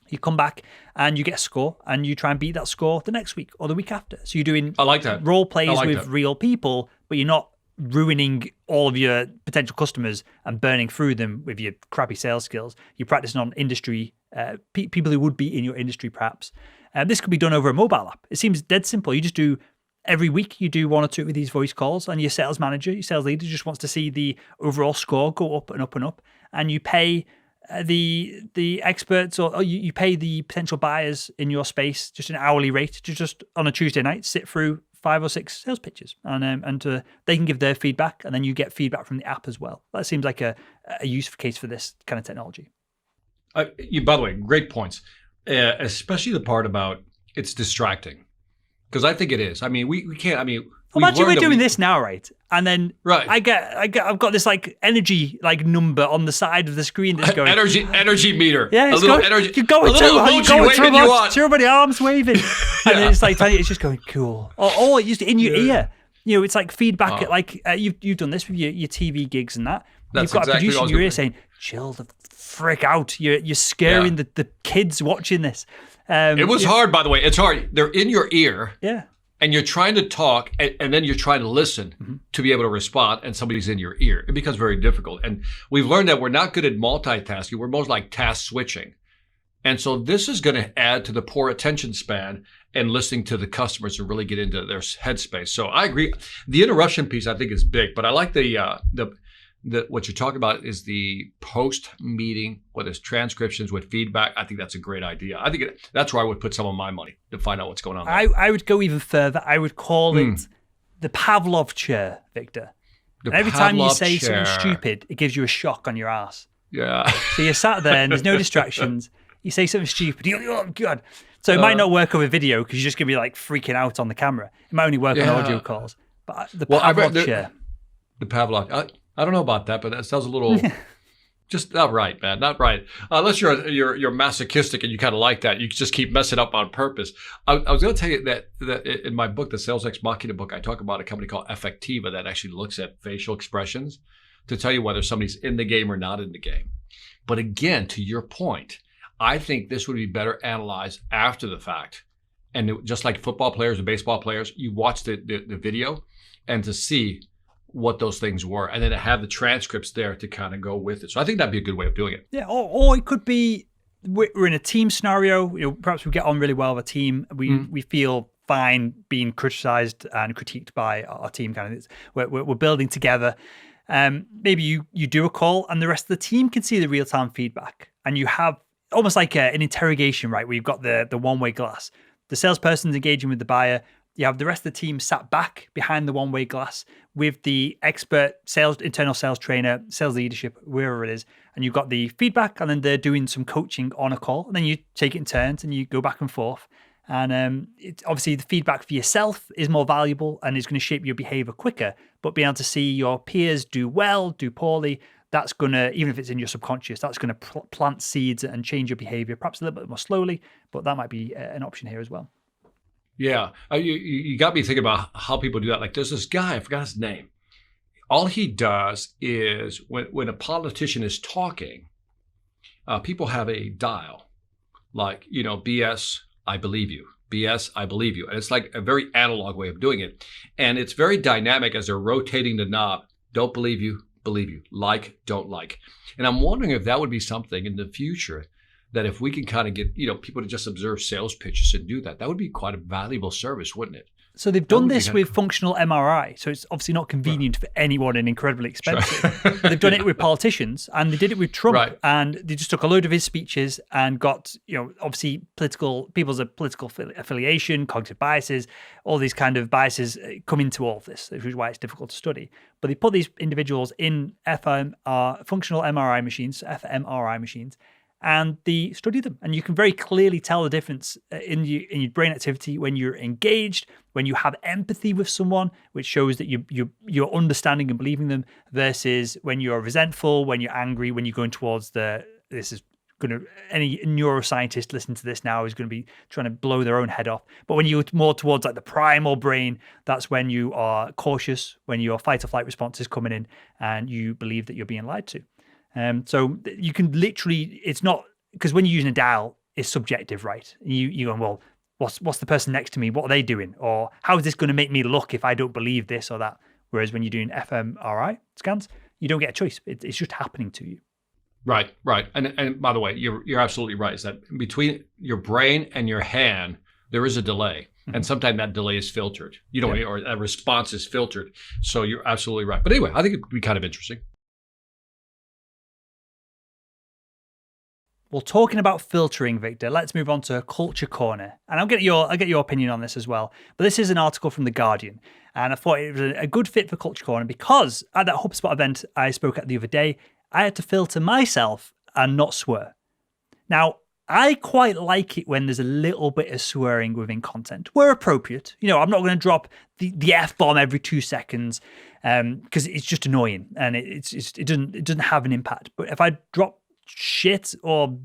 You come back and you get a score and you try and beat that score the next week or the week after. So you're doing I like that. role plays with real people, but you're not ruining all of your potential customers and burning through them with your crappy sales skills. You're practicing on industry, people who would be in your industry perhaps. This could be done over a mobile app. It seems dead simple. You just do, every week you do 1 or 2 of these voice calls and your sales manager, your sales leader just wants to see the overall score go up and up and up. And you pay the experts or you pay the potential buyers in your space just an hourly rate to just on a Tuesday night sit through 5 or 6 sales pitches and they can give their feedback and then you get feedback from the app as well. That seems like a use case for this kind of technology. By the way, great points, especially the part about it's distracting, because I think it is. I mean, we can't. I mean, imagine we're doing this now, right? And then right. I've got this like energy like number on the side of the screen that's going energy meter. Yeah, it's going. Energy. You're going through. Everybody arms waving, and then it's like it's just going cool. Or it's just in your ear. You know, it's like feedback. Like you've done this with your TV gigs and that. You've got a producer in your ear saying, "Chill the frick out. You're scaring the kids watching this." It was hard, by the way. It's hard. They're in your ear. Yeah. And you're trying to talk, and then you're trying to listen to be able to respond, and somebody's in your ear. It becomes very difficult. And we've learned that we're not good at multitasking. We're most like task switching. And so this is going to add to the poor attention span and listening to the customers to really get into their headspace. So I agree. The interruption piece, I think, is big. But I like what you're talking about is the post-meeting, whether it's transcriptions with feedback. I think that's a great idea. I think that's where I would put some of my money to find out what's going on there. I would go even further. I would call it the Pavlov chair, Victor. Every time you say something stupid, it gives you a shock on your ass. Yeah. So you're sat there and there's no distractions. You say something stupid. Oh, God. So it might not work over video because you're just going to be like freaking out on the camera. It might only work on audio calls. But the Pavlov chair. The Pavlov. I don't know about that, but that sounds a little just not right, man. Not right. Unless you're masochistic and you kind of like that, you just keep messing up on purpose. I was going to tell you that in my book, the Sales Ex Machina book, I talk about a company called Effectiva that actually looks at facial expressions to tell you whether somebody's in the game or not in the game. But again, to your point, I think this would be better analyzed after the fact. And just like football players and baseball players, you watch the video and to see what those things were, and then to have the transcripts there to kind of go with it. So I think that'd be a good way of doing it. Yeah, or it could be we're in a team scenario. You know, perhaps we get on really well with a team. We feel fine being criticized and critiqued by our team. Kind of, we're building together. Maybe you do a call, and the rest of the team can see the real time feedback, and you have almost like an interrogation, right? Where you've got the one-way glass. The salesperson's engaging with the buyer. You have the rest of the team sat back behind the one-way glass with the expert internal sales trainer, sales leadership, wherever it is, and you've got the feedback, and then they're doing some coaching on a call, and then you take it in turns and you go back and forth. And obviously the feedback for yourself is more valuable and is going to shape your behavior quicker, but being able to see your peers do well, do poorly, that's going to, even if it's in your subconscious, that's going to plant seeds and change your behavior, perhaps a little bit more slowly, but that might be an option here as well. Yeah, you got me thinking about how people do that. Like there's this guy, I forgot his name. All he does is when a politician is talking, people have a dial, like, BS, I believe you. BS, I believe you. And it's like a very analog way of doing it. And it's very dynamic as they're rotating the knob. Don't believe you, believe you. Like, don't like. And I'm wondering if that would be something in the future that if we can kind of get, people to just observe sales pitches and do that, that would be quite a valuable service, wouldn't it? So they've done this with functional MRI. So it's obviously not convenient for anyone and incredibly expensive. Right. They've done it with politicians, and they did it with Trump. Right. And they just took a load of his speeches and got, obviously people's political affiliation, cognitive biases, all these kind of biases come into all of this, which is why it's difficult to study. But they put these individuals in functional MRI machines, fMRI machines, and they study them. And you can very clearly tell the difference in your brain activity when you're engaged, when you have empathy with someone, which shows that you're understanding and believing them, versus when you're resentful, when you're angry, when you're going towards any neuroscientist listening to this now is going to be trying to blow their own head off. But when you're more towards like the primal brain, that's when you are cautious, when your fight or flight response is coming in and you believe that you're being lied to. So you can literally, it's not, because when you're using a dial, it's subjective, right? You go, well, what's the person next to me? What are they doing? Or how is this going to make me look if I don't believe this or that? Whereas when you're doing fMRI scans, you don't get a choice. It's just happening to you. Right. And by the way, you're absolutely right. Is that between your brain and your hand, there is a delay. And sometimes that delay is filtered, or a response is filtered. So you're absolutely right. But anyway, I think it would be kind of interesting. Well, talking about filtering, Victor, let's move on to Culture Corner. And I'll get your opinion on this as well. But this is an article from The Guardian. And I thought it was a good fit for Culture Corner because at that HubSpot event I spoke at the other day, I had to filter myself and not swear. Now, I quite like it when there's a little bit of swearing within content, where appropriate. I'm not going to drop the F-bomb every 2 seconds because it's just annoying and it doesn't have an impact. But if I drop shit or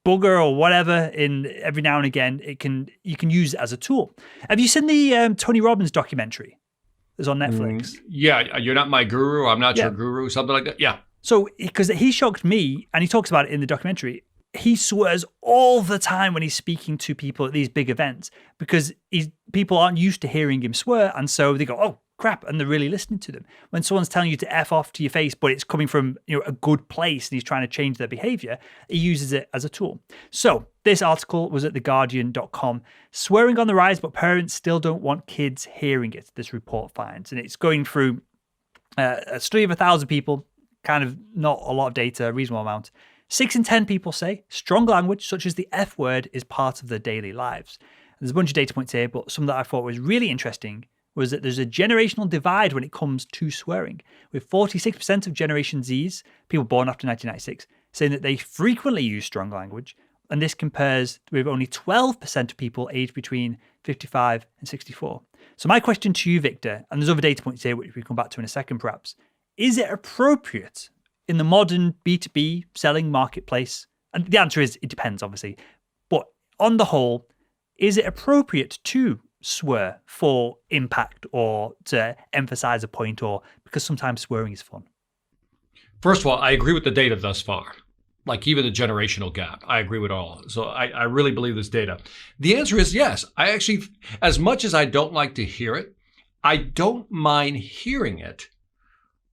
bugger or whatever in every now and again, you can use it as a tool. Have you seen the Tony Robbins documentary? It's on Netflix. Yeah, you're not my guru. I'm not your guru. Something like that. Yeah. So, because he shocked me, and he talks about it in the documentary, he swears all the time when he's speaking to people at these big events because people aren't used to hearing him swear, and so they go, oh, crap, and they're really listening to them. When someone's telling you to F off to your face, but it's coming from a good place and he's trying to change their behavior, he uses it as a tool. So this article was at theguardian.com. Swearing on the rise, but parents still don't want kids hearing it, this report finds. And it's going through a study of 1,000 people, kind of not a lot of data, a reasonable amount. 6 in 10 people say strong language, such as the F word, is part of their daily lives. There's a bunch of data points here, but some that I thought was really interesting was that there's a generational divide when it comes to swearing, with 46% of Generation Zs, people born after 1996, saying that they frequently use strong language, and this compares with only 12% of people aged between 55 and 64. So my question to you, Victor, and there's other data points here which we come back to in a second perhaps, is it appropriate in the modern B2B selling marketplace? And the answer is it depends, obviously, but on the whole, is it appropriate to swear for impact or to emphasize a point, or because sometimes swearing is fun? First of all, I agree with the data thus far. Like even the generational gap, I agree with all. So I really believe this data. The answer is yes. I actually, as much as I don't like to hear it, I don't mind hearing it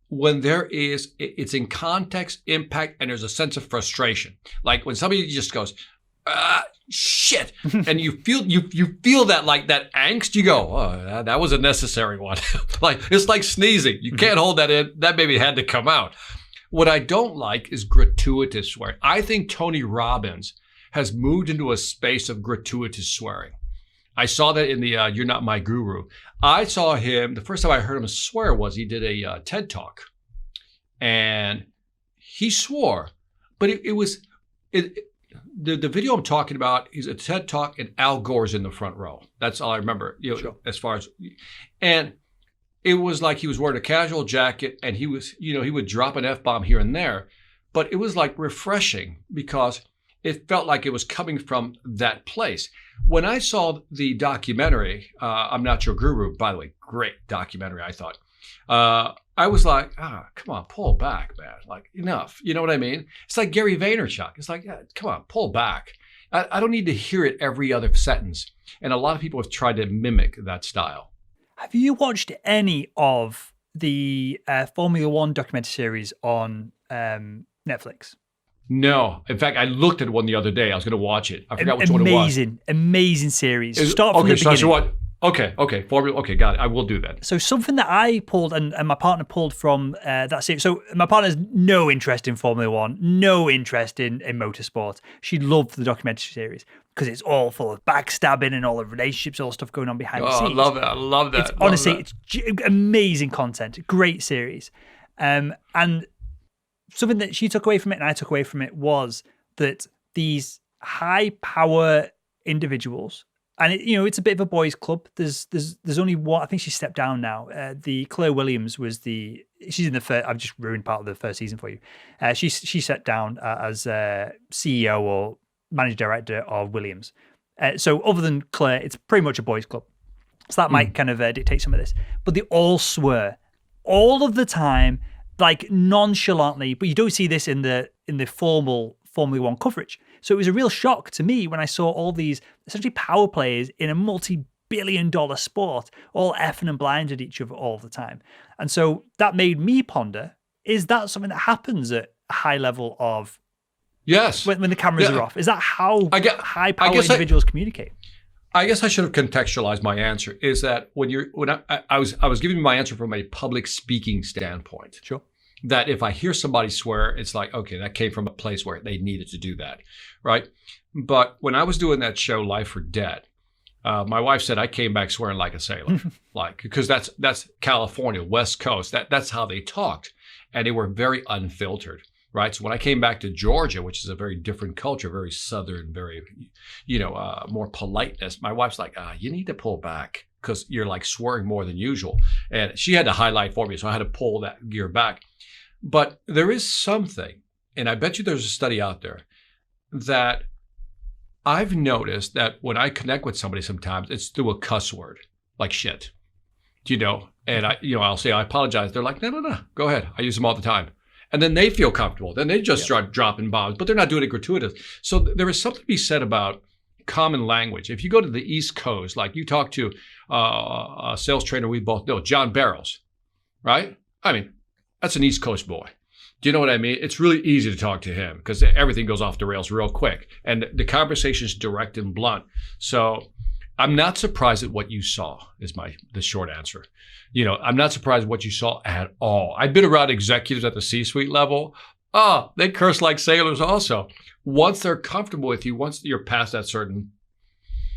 when it's in context, impact, and there's a sense of frustration. Like when somebody just goes, shit, and you feel that, like that angst, you go, oh, that was a necessary one. Like it's like sneezing. You can't hold that in. That maybe had to come out. What I don't like is gratuitous swearing. I think Tony Robbins has moved into a space of gratuitous swearing. I saw that in the You're Not My Guru. I saw him, the first time I heard him swear was he did a TED Talk. And he swore, but the video I'm talking about is a TED Talk and Al Gore's in the front row. That's all I remember, Sure. As far as, and it was like he was wearing a casual jacket and he was, he would drop an F-bomb here and there, but it was like refreshing because it felt like it was coming from that place. When I saw the documentary, I'm Not Your Guru, by the way, great documentary, I thought. I was like, come on, pull back, man. Like, enough. You know what I mean? It's like Gary Vaynerchuk. It's like, come on, pull back. I don't need to hear it every other sentence. And a lot of people have tried to mimic that style. Have you watched any of the Formula One documentary series on Netflix? No. In fact, I looked at one the other day. I was going to watch it. I forgot which one it was. Amazing series. Start from the beginning. So what? Okay. Formula. Okay, got it. I will do that. So something that I pulled and my partner pulled from that series. So my partner has no interest in Formula One, no interest in motorsport. She loved the documentary series because it's all full of backstabbing and all the relationships, all the stuff going on behind the scenes. I love that. It's amazing content, great series. And something that she took away from it and I took away from it was that these high power individuals, and it's a bit of a boys' club. There's only one. I think she stepped down now. The Claire Williams she's in the first. I've just ruined part of the first season for you. She stepped down as CEO or managing director of Williams. So other than Claire, it's pretty much a boys' club. So that might kind of dictate some of this. But they all swear all of the time, like nonchalantly. But you don't see this in the formal Formula One coverage. So it was a real shock to me when I saw all these essentially power players in a multi-billion-dollar sport all effing and blind at each other all the time. And so that made me ponder, is that something that happens at a high level of Yes. when the cameras are off? Is that how high power individuals communicate? I guess I should have contextualized my answer. Is that when I was giving you my answer from a public speaking standpoint. Sure. That if I hear somebody swear, it's like, okay, that came from a place where they needed to do that, right? But when I was doing that show, Life or Dead, my wife said I came back swearing like a sailor, because that's California, West Coast. That's how they talked, and they were very unfiltered, right? So when I came back to Georgia, which is a very different culture, very Southern, very, more politeness, my wife's like, you need to pull back because you're like swearing more than usual, and she had to highlight for me, so I had to pull that gear back. But there is something, and I bet you there's a study out there, that I've noticed that when I connect with somebody sometimes, it's through a cuss word, like shit, and I'll say, I apologize. They're like, no, go ahead. I use them all the time. And then they feel comfortable. Then they just start dropping bombs, but they're not doing it gratuitous. So there is something to be said about common language. If you go to the East Coast, like you talk to a sales trainer we both know, John Barrows, right? I mean, that's an East Coast boy. Do you know what I mean? It's really easy to talk to him because everything goes off the rails real quick. And the conversation is direct and blunt. So I'm not surprised at what you saw is the short answer. I'm not surprised at what you saw at all. I've been around executives at the C-suite level. They curse like sailors also. Once they're comfortable with you, once you're past that certain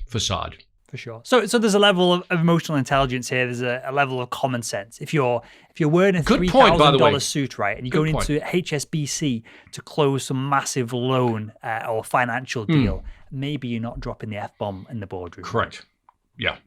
facade. For sure. So there's a level of emotional intelligence here. There's a level of common sense. If you're wearing a $3,000 suit, right, and you're going into HSBC to close some massive loan or financial deal, maybe you're not dropping the F-bomb in the boardroom. Correct. Yeah.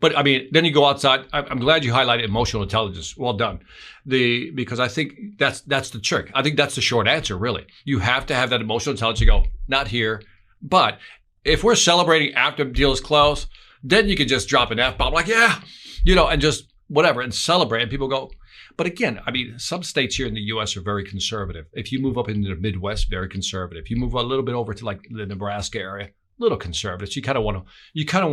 But I mean, then you go outside. I'm glad you highlighted emotional intelligence. Well done. Because I think that's the trick. I think that's the short answer, really. You have to have that emotional intelligence to go, not here. But if we're celebrating after the deal is closed, then you can just drop an F-bomb like, yeah, and just whatever and celebrate. And people go, but again, I mean, some states here in the U.S. are very conservative. If you move up into the Midwest, very conservative. If you move a little bit over to like the Nebraska area, a little conservative. So you kind of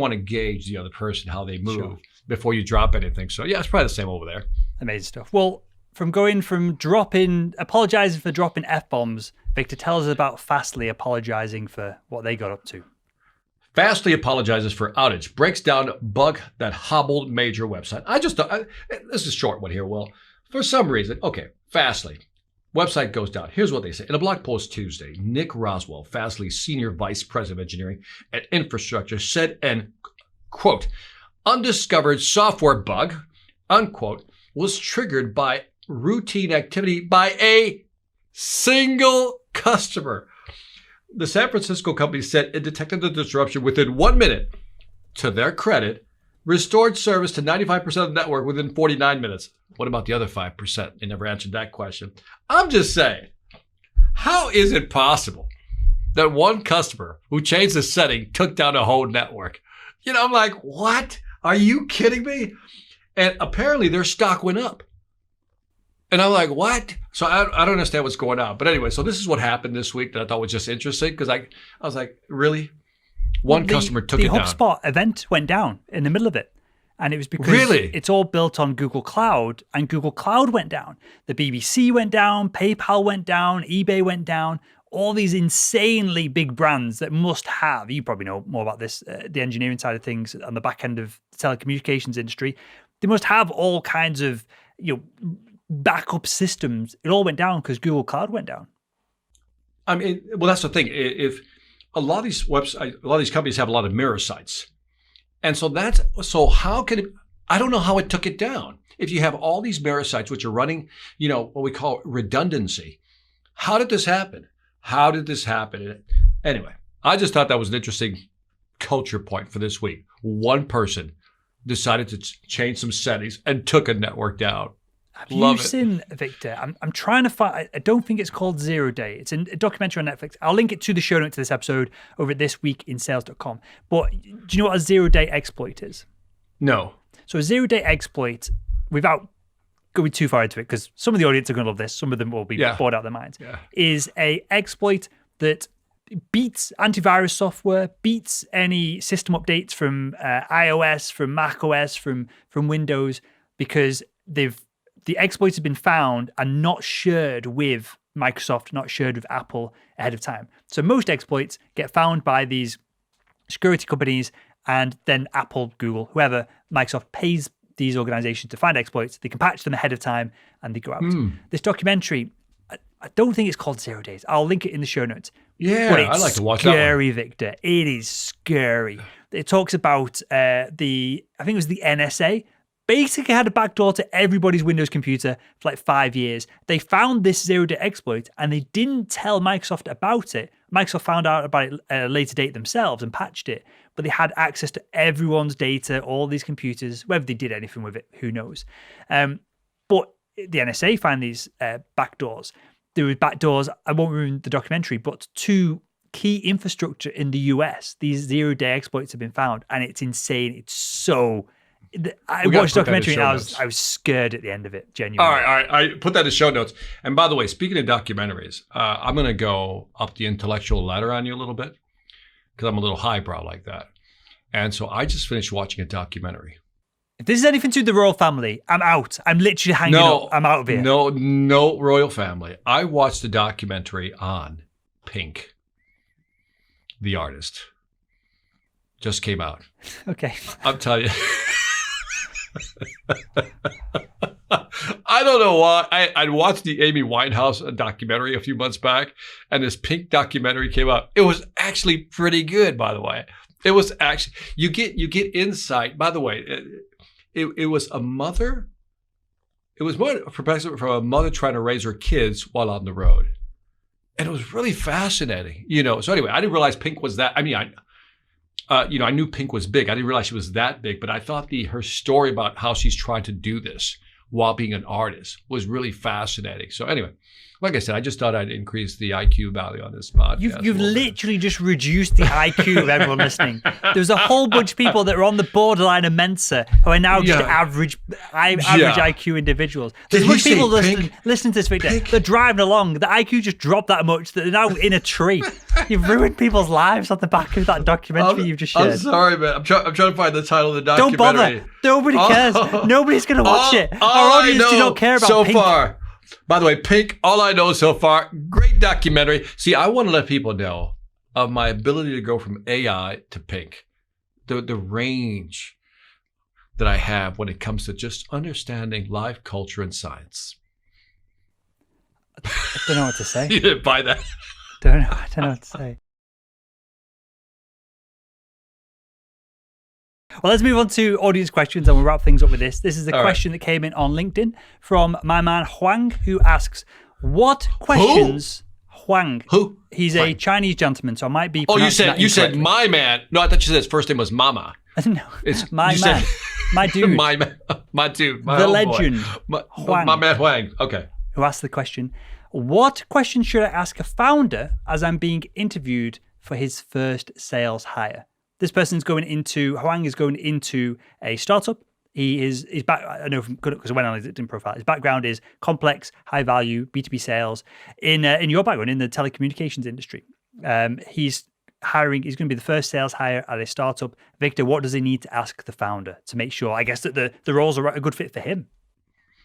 want to gauge the other person, how they move before you drop anything. So yeah, it's probably the same over there. Amazing stuff. Well, from apologizing for dropping F-bombs, Victor, tell us about Fastly apologizing for what they got up to. Fastly apologizes for outage, breaks down bug that hobbled major website. This is a short one here, Will. For some reason, okay, Fastly, website goes down. Here's what they say. In a blog post Tuesday, Nick Roswell, Fastly's Senior Vice President of Engineering and Infrastructure, said an, quote, undiscovered software bug, unquote, was triggered by routine activity by a single customer. The San Francisco company said it detected the disruption within 1 minute. To their credit, restored service to 95% of the network within 49 minutes. What about the other 5%? They never answered that question. I'm just saying, how is it possible that one customer who changed the setting took down a whole network? I'm like, what? Are you kidding me? And apparently their stock went up. And I'm like, what? So I don't understand what's going on. But anyway, so this is what happened this week that I thought was just interesting because I was like, really? One customer took it down. The HubSpot event went down in the middle of it. And it was because it's all built on Google Cloud, and Google Cloud went down. The BBC went down, PayPal went down, eBay went down. All these insanely big brands that must have, you probably know more about this, the engineering side of things on the back end of the telecommunications industry. They must have all kinds of backup systems. It all went down because Google Cloud went down. I mean, well, that's the thing. If a lot of these websites, a lot of these companies have a lot of mirror sites. And so how can it, I don't know how it took it down. If you have all these mirror sites, which are running, what we call redundancy, how did this happen? And Anyway, I just thought that was an interesting culture point for this week. One person decided to change some settings and took a network down. Have Love you it. seen, Victor? I'm trying to find. I don't think it's called 0 Day. It's a documentary on Netflix. I'll link it to the show notes to this episode over at thisweekinsales.com. But do you know what a 0 Day exploit is? No. So a 0 Day exploit, without going too far into it, because some of the audience are going to love this, some of them will be bored out of their minds, is a exploit that beats antivirus software, beats any system updates from iOS, from macOS, from Windows, because the exploits have been found and not shared with Microsoft, not shared with Apple ahead of time. So most exploits get found by these security companies, and then Apple, Google, whoever, Microsoft pays these organizations to find exploits. They can patch them ahead of time and they go out. This documentary, I don't think it's called 0 Days. I'll link it in the show notes. Yeah, but it's I'd like to watch that one. Scary, Victor. It is scary. It talks about I think it was the NSA, basically had a backdoor to everybody's Windows computer for like 5 years. They found this 0 Day exploit and they didn't tell Microsoft about it. Microsoft found out about it at a later date themselves and patched it, but they had access to everyone's data, all these computers. Whether they did anything with it, who knows? But the NSA found these backdoors. There were backdoors, I won't ruin the documentary, but to key infrastructure in the US, these 0 Day exploits have been found, and it's insane. It's so... I watched the documentary and I was scared at the end of it, genuinely. All right. I put that in show notes. And by the way, speaking of documentaries, I'm going to go up the intellectual ladder on you a little bit because I'm a little highbrow like that. And so I just finished watching a documentary. If this is anything to do with the royal family, I'm out. I'm literally hanging up. I'm out of here. No royal family. I watched a documentary on Pink, the artist. Just came out. Okay. I'm telling you. I don't know why. I'd watched the Amy Winehouse documentary a few months back, and this Pink documentary came out. It was actually pretty good, by the way. It was actually, you get insight. By the way, it was a mother. It was more a perspective from a mother trying to raise her kids while on the road, and it was really fascinating. So anyway, I didn't realize Pink was that. I mean, I knew Pink was big. I didn't realize she was that big, but I thought her story about how she's trying to do this while being an artist was really fascinating. So anyway, like I said, I just thought I'd increase the IQ value on this podcast. You've literally just reduced the IQ of everyone listening. There's a whole bunch of people that are on the borderline of Mensa who are now just average IQ individuals. There's a bunch of people listening to this video. They're driving along. The IQ just dropped that much that they're now in a tree. You've ruined people's lives on the back of that documentary you've just shared. I'm sorry, man. I'm trying to find the title of the documentary. Don't bother. Nobody cares. Nobody's going to watch it. Our audience do not care about Pink. Far. By the way, Pink, all I know so far, great documentary. See, I want to let people know of my ability to go from AI to Pink. The range that I have when it comes to just understanding life, culture, and science. I don't know what to say. You didn't buy that? I don't know what to say. Well, let's move on to audience questions and we'll wrap things up with this. This is a question that came in on LinkedIn from my man Huang, who asks, what questions... Huang. Who? He's Huang. A Chinese gentleman, so I might be you said my man. No, I thought you said his first name was Mama. No, it's my man. My dude. my dude. The legend. Huang. My man Huang. Okay. Who asked the question, what question should I ask a founder as I'm being interviewed for his first sales hire? This person's Huang is going into a startup. He's back. I know because I went on his LinkedIn profile. His background is complex, high value B2B sales. In your background, in the telecommunications industry, he's hiring. He's going to be the first sales hire at a startup. Victor, what does he need to ask the founder to make sure? I guess that the roles are a good fit for him.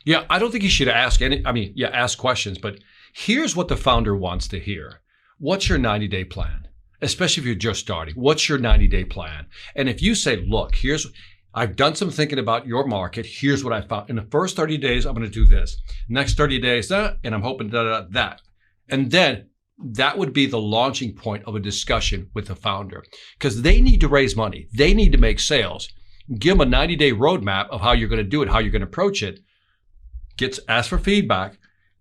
Yeah, I don't think he should ask ask questions. But here's what the founder wants to hear: what's your 90-day plan? Especially if you're just starting. What's your 90-day plan? And if you say, look, I've done some thinking about your market. Here's what I found. In the first 30 days, I'm going to do this. Next 30 days, that, and I'm hoping that. And then that would be the launching point of a discussion with the founder because they need to raise money. They need to make sales. Give them a 90-day roadmap of how you're going to do it, how you're going to approach it. Ask for feedback.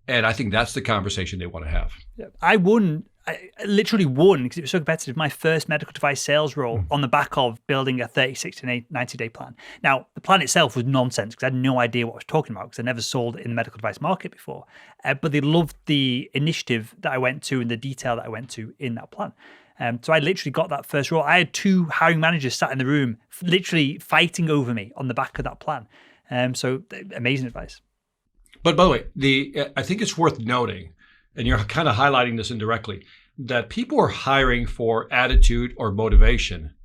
And I think that's the conversation they want to have. I won I literally won because it was so competitive. My first medical device sales role on the back of building a 30, 60, 90-day plan. Now, the plan itself was nonsense because I had no idea what I was talking about because I never sold in the medical device market before. But they loved the initiative that I went to and the detail that I went to in that plan. So I literally got that first role. I had 2 hiring managers sat in the room, literally fighting over me on the back of that plan. So amazing advice. But by the way, I think it's worth noting, and you're kind of highlighting this indirectly, that people are hiring for attitude or motivation,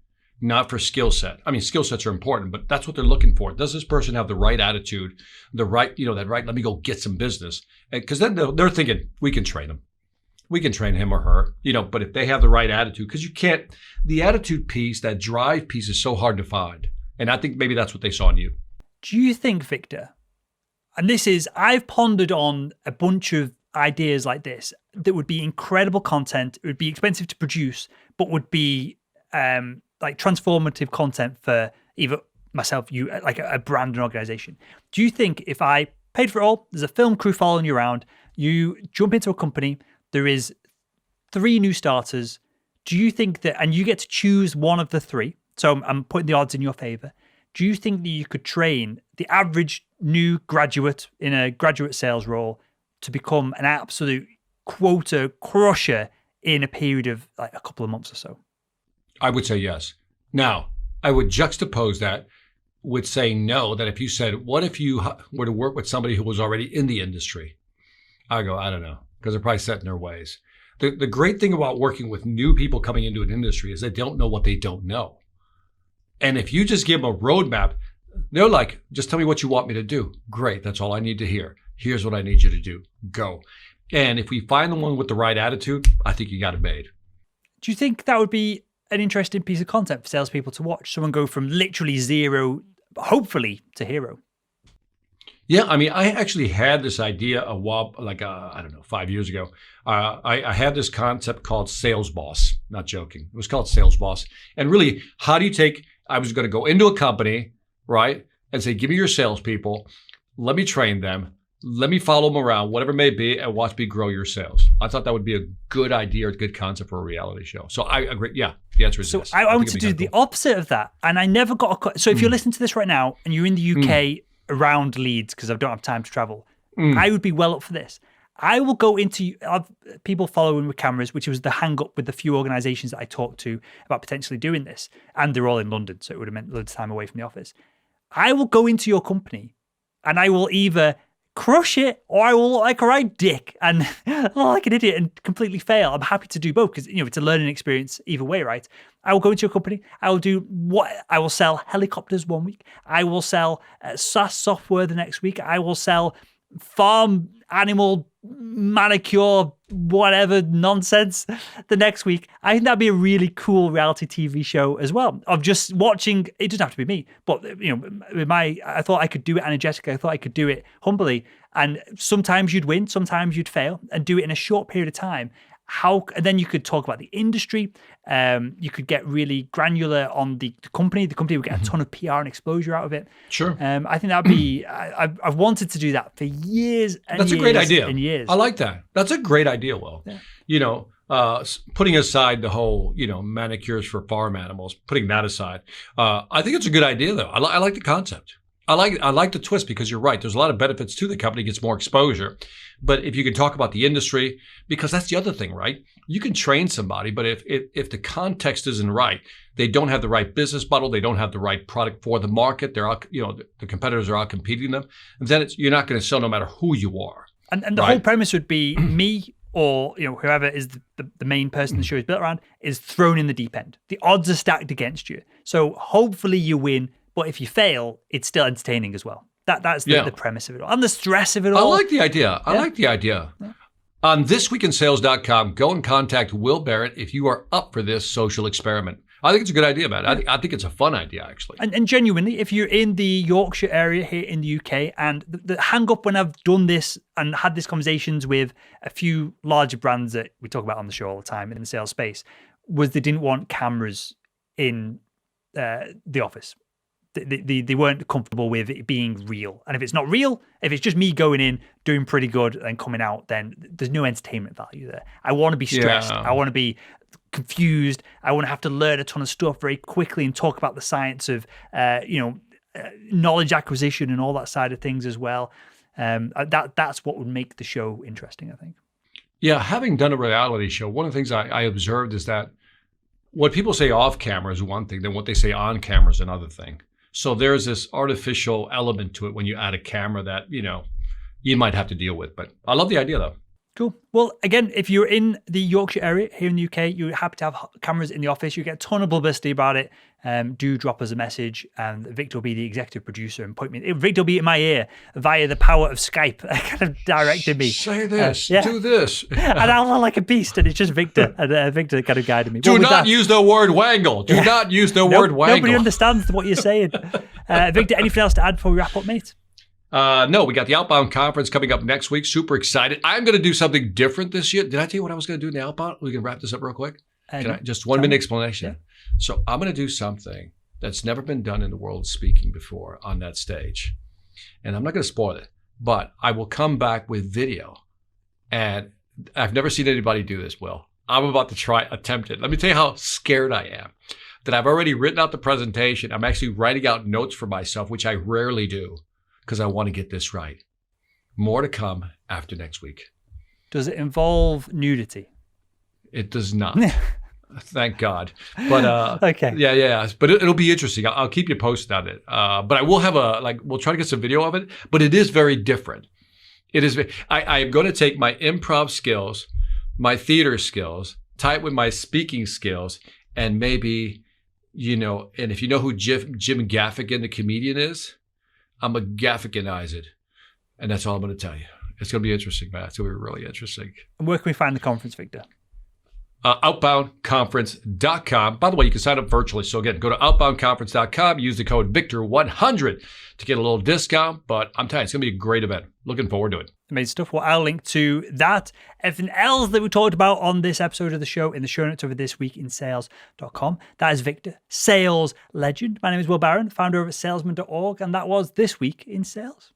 not for skill set. I mean, skill sets are important, but that's what they're looking for. Does this person have the right attitude, the right, let me go get some business? Because then they're thinking, we can train them. We can train him or her, but if they have the right attitude, because the attitude piece, that drive piece is so hard to find. And I think maybe that's what they saw in you. Do you think, Victor, and I've pondered on a bunch of ideas like this that would be incredible content, it would be expensive to produce, but would be like transformative content for either myself, you, like a brand and organization. Do you think if I paid for it all, there's a film crew following you around, you jump into a company, there is 3 new starters, do you think that, and you get to choose one of the 3, so I'm putting the odds in your favor, do you think that you could train the average new graduate in a graduate sales role to become an absolute quota crusher in a period of like a couple of months or so? I would say yes. Now, I would juxtapose that with saying no, that if you said, what if you were to work with somebody who was already in the industry? I go, I don't know, because they're probably set in their ways. The great thing about working with new people coming into an industry is they don't know what they don't know. And if you just give them a roadmap, they're like, just tell me what you want me to do. Great, that's all I need to hear. Here's what I need you to do. Go. And if we find the one with the right attitude, I think you got it made. Do you think that would be an interesting piece of content for salespeople to watch? Someone go from literally 0, hopefully, to hero. Yeah, I mean, I actually had this idea a while, 5 years ago. I had this concept called Sales Boss. Not joking. It was called Sales Boss. And really, how do you I was going to go into a company, right, and say, give me your salespeople. Let me train them. Let me follow them around, whatever it may be, and watch me grow your sales. I thought that would be a good idea or a good concept for a reality show. So I agree. Yeah, the answer is yes. So I want to do the opposite of that. And I never got so if you're listening to this right now and you're in the UK around Leeds, because I don't have time to travel, I would be well up for this. I will go into people following with cameras, which was the hang up with the few organizations that I talked to about potentially doing this. And they're all in London, so it would have meant loads of time away from the office. I will go into your company and I will either crush it or I will look like a right dick and look like an idiot and completely fail. I'm happy to do both because it's a learning experience either way, right? I will go into your company. I will sell helicopters one week. I will sell SaaS software the next week. I will sell farm animal manicure, whatever nonsense the next week. I think that'd be a really cool reality TV show as well, of just watching. It doesn't have to be me, but I thought I could do it energetically. I thought I could do it humbly. And sometimes you'd win, sometimes you'd fail, and do it in a short period of time. And then you could talk about the industry. You could get really granular on the company. The company would get a ton of PR and exposure out of it. Sure. I think that'd be. I've wanted to do that for years and That's years. a great idea. And years. I like that. That's a great idea, Will. Yeah. Putting aside the whole, manicures for farm animals, putting that aside, I think it's a good idea, though. I like the concept. I like the twist because you're right. There's a lot of benefits to the company, gets more exposure. But if you can talk about the industry, because that's the other thing, right? You can train somebody, but if the context isn't right, they don't have the right business model, they don't have the right product for the market, they're out, the competitors are out competing them, then you're not going to sell no matter who you are. And the whole premise would be me or whoever is the main person the show is built around is thrown in the deep end. The odds are stacked against you. So hopefully you win. But if you fail, it's still entertaining as well. That's the premise of it all. And the stress of it all. I like the idea. I like the idea. Yeah. On thisweekinsales.com, go and contact Will Barrett if you are up for this social experiment. I think it's a good idea, man. I think it's a fun idea, actually. And genuinely, if you're in the Yorkshire area here in the UK, and the hang up when I've done this and had these conversations with a few larger brands that we talk about on the show all the time in the sales space, was they didn't want cameras in the office. they weren't comfortable with it being real. And if it's not real, if it's just me going in, doing pretty good and coming out, then there's no entertainment value there. I want to be stressed. Yeah. I want to be confused. I want to have to learn a ton of stuff very quickly and talk about the science of, knowledge acquisition and all that side of things as well. That's what would make the show interesting, I think. Yeah, having done a reality show, one of the things I observed is that what people say off camera is one thing, then what they say on camera is another thing. So there's this artificial element to it when you add a camera that, you might have to deal with. But I love the idea, though. Cool. Well, again, if you're in the Yorkshire area here in the UK, you're happy to have cameras in the office. You get a ton of publicity about it. Do drop us a message, and Victor will be the executive producer and point me. Victor will be in my ear via the power of Skype, kind of directing me. Say this, do this, and I'll look like a beast, and it's just Victor, and Victor kind of guided me. Do not use the word wangle. Do not use the word wangle. Nobody understands what you're saying. Victor, anything else to add before we wrap up, mate? No, we got the Outbound Conference coming up next week. Super excited. I'm going to do something different this year. Did I tell you what I was going to do in the Outbound? We can wrap this up real quick. Can I just 1 minute explanation? Yeah. So I'm going to do something that's never been done in the world of speaking before on that stage. And I'm not going to spoil it, but I will come back with video. And I've never seen anybody do this, Will. I'm about to attempt it. Let me tell you how scared I am. That I've already written out the presentation. I'm actually writing out notes for myself, which I rarely do, because I want to get this right. More to come after next week. Does it involve nudity? It does not. Thank God. But okay. Yeah. But it'll be interesting. I'll keep you posted on it. But I will have we'll try to get some video of it. But it is very different. It is. I am going to take my improv skills, my theater skills, tie it with my speaking skills, and maybe, and if you know who Jim Gaffigan, the comedian, is, I'm going to Gaffiganize it. And that's all I'm going to tell you. It's going to be interesting, man. It's going to be really interesting. And where can we find the conference, Victor? Outboundconference.com. By the way, you can sign up virtually. So again, go to outboundconference.com, use the code Victor100 to get a little discount. But I'm telling you, it's going to be a great event. Looking forward to it. Amazing stuff. Well, I'll link to that, everything else that we talked about on this episode of the show in the show notes over thisweekinsales.com. That is Victor, sales legend. My name is Will Barron, founder of salesman.org, and that was This Week in Sales.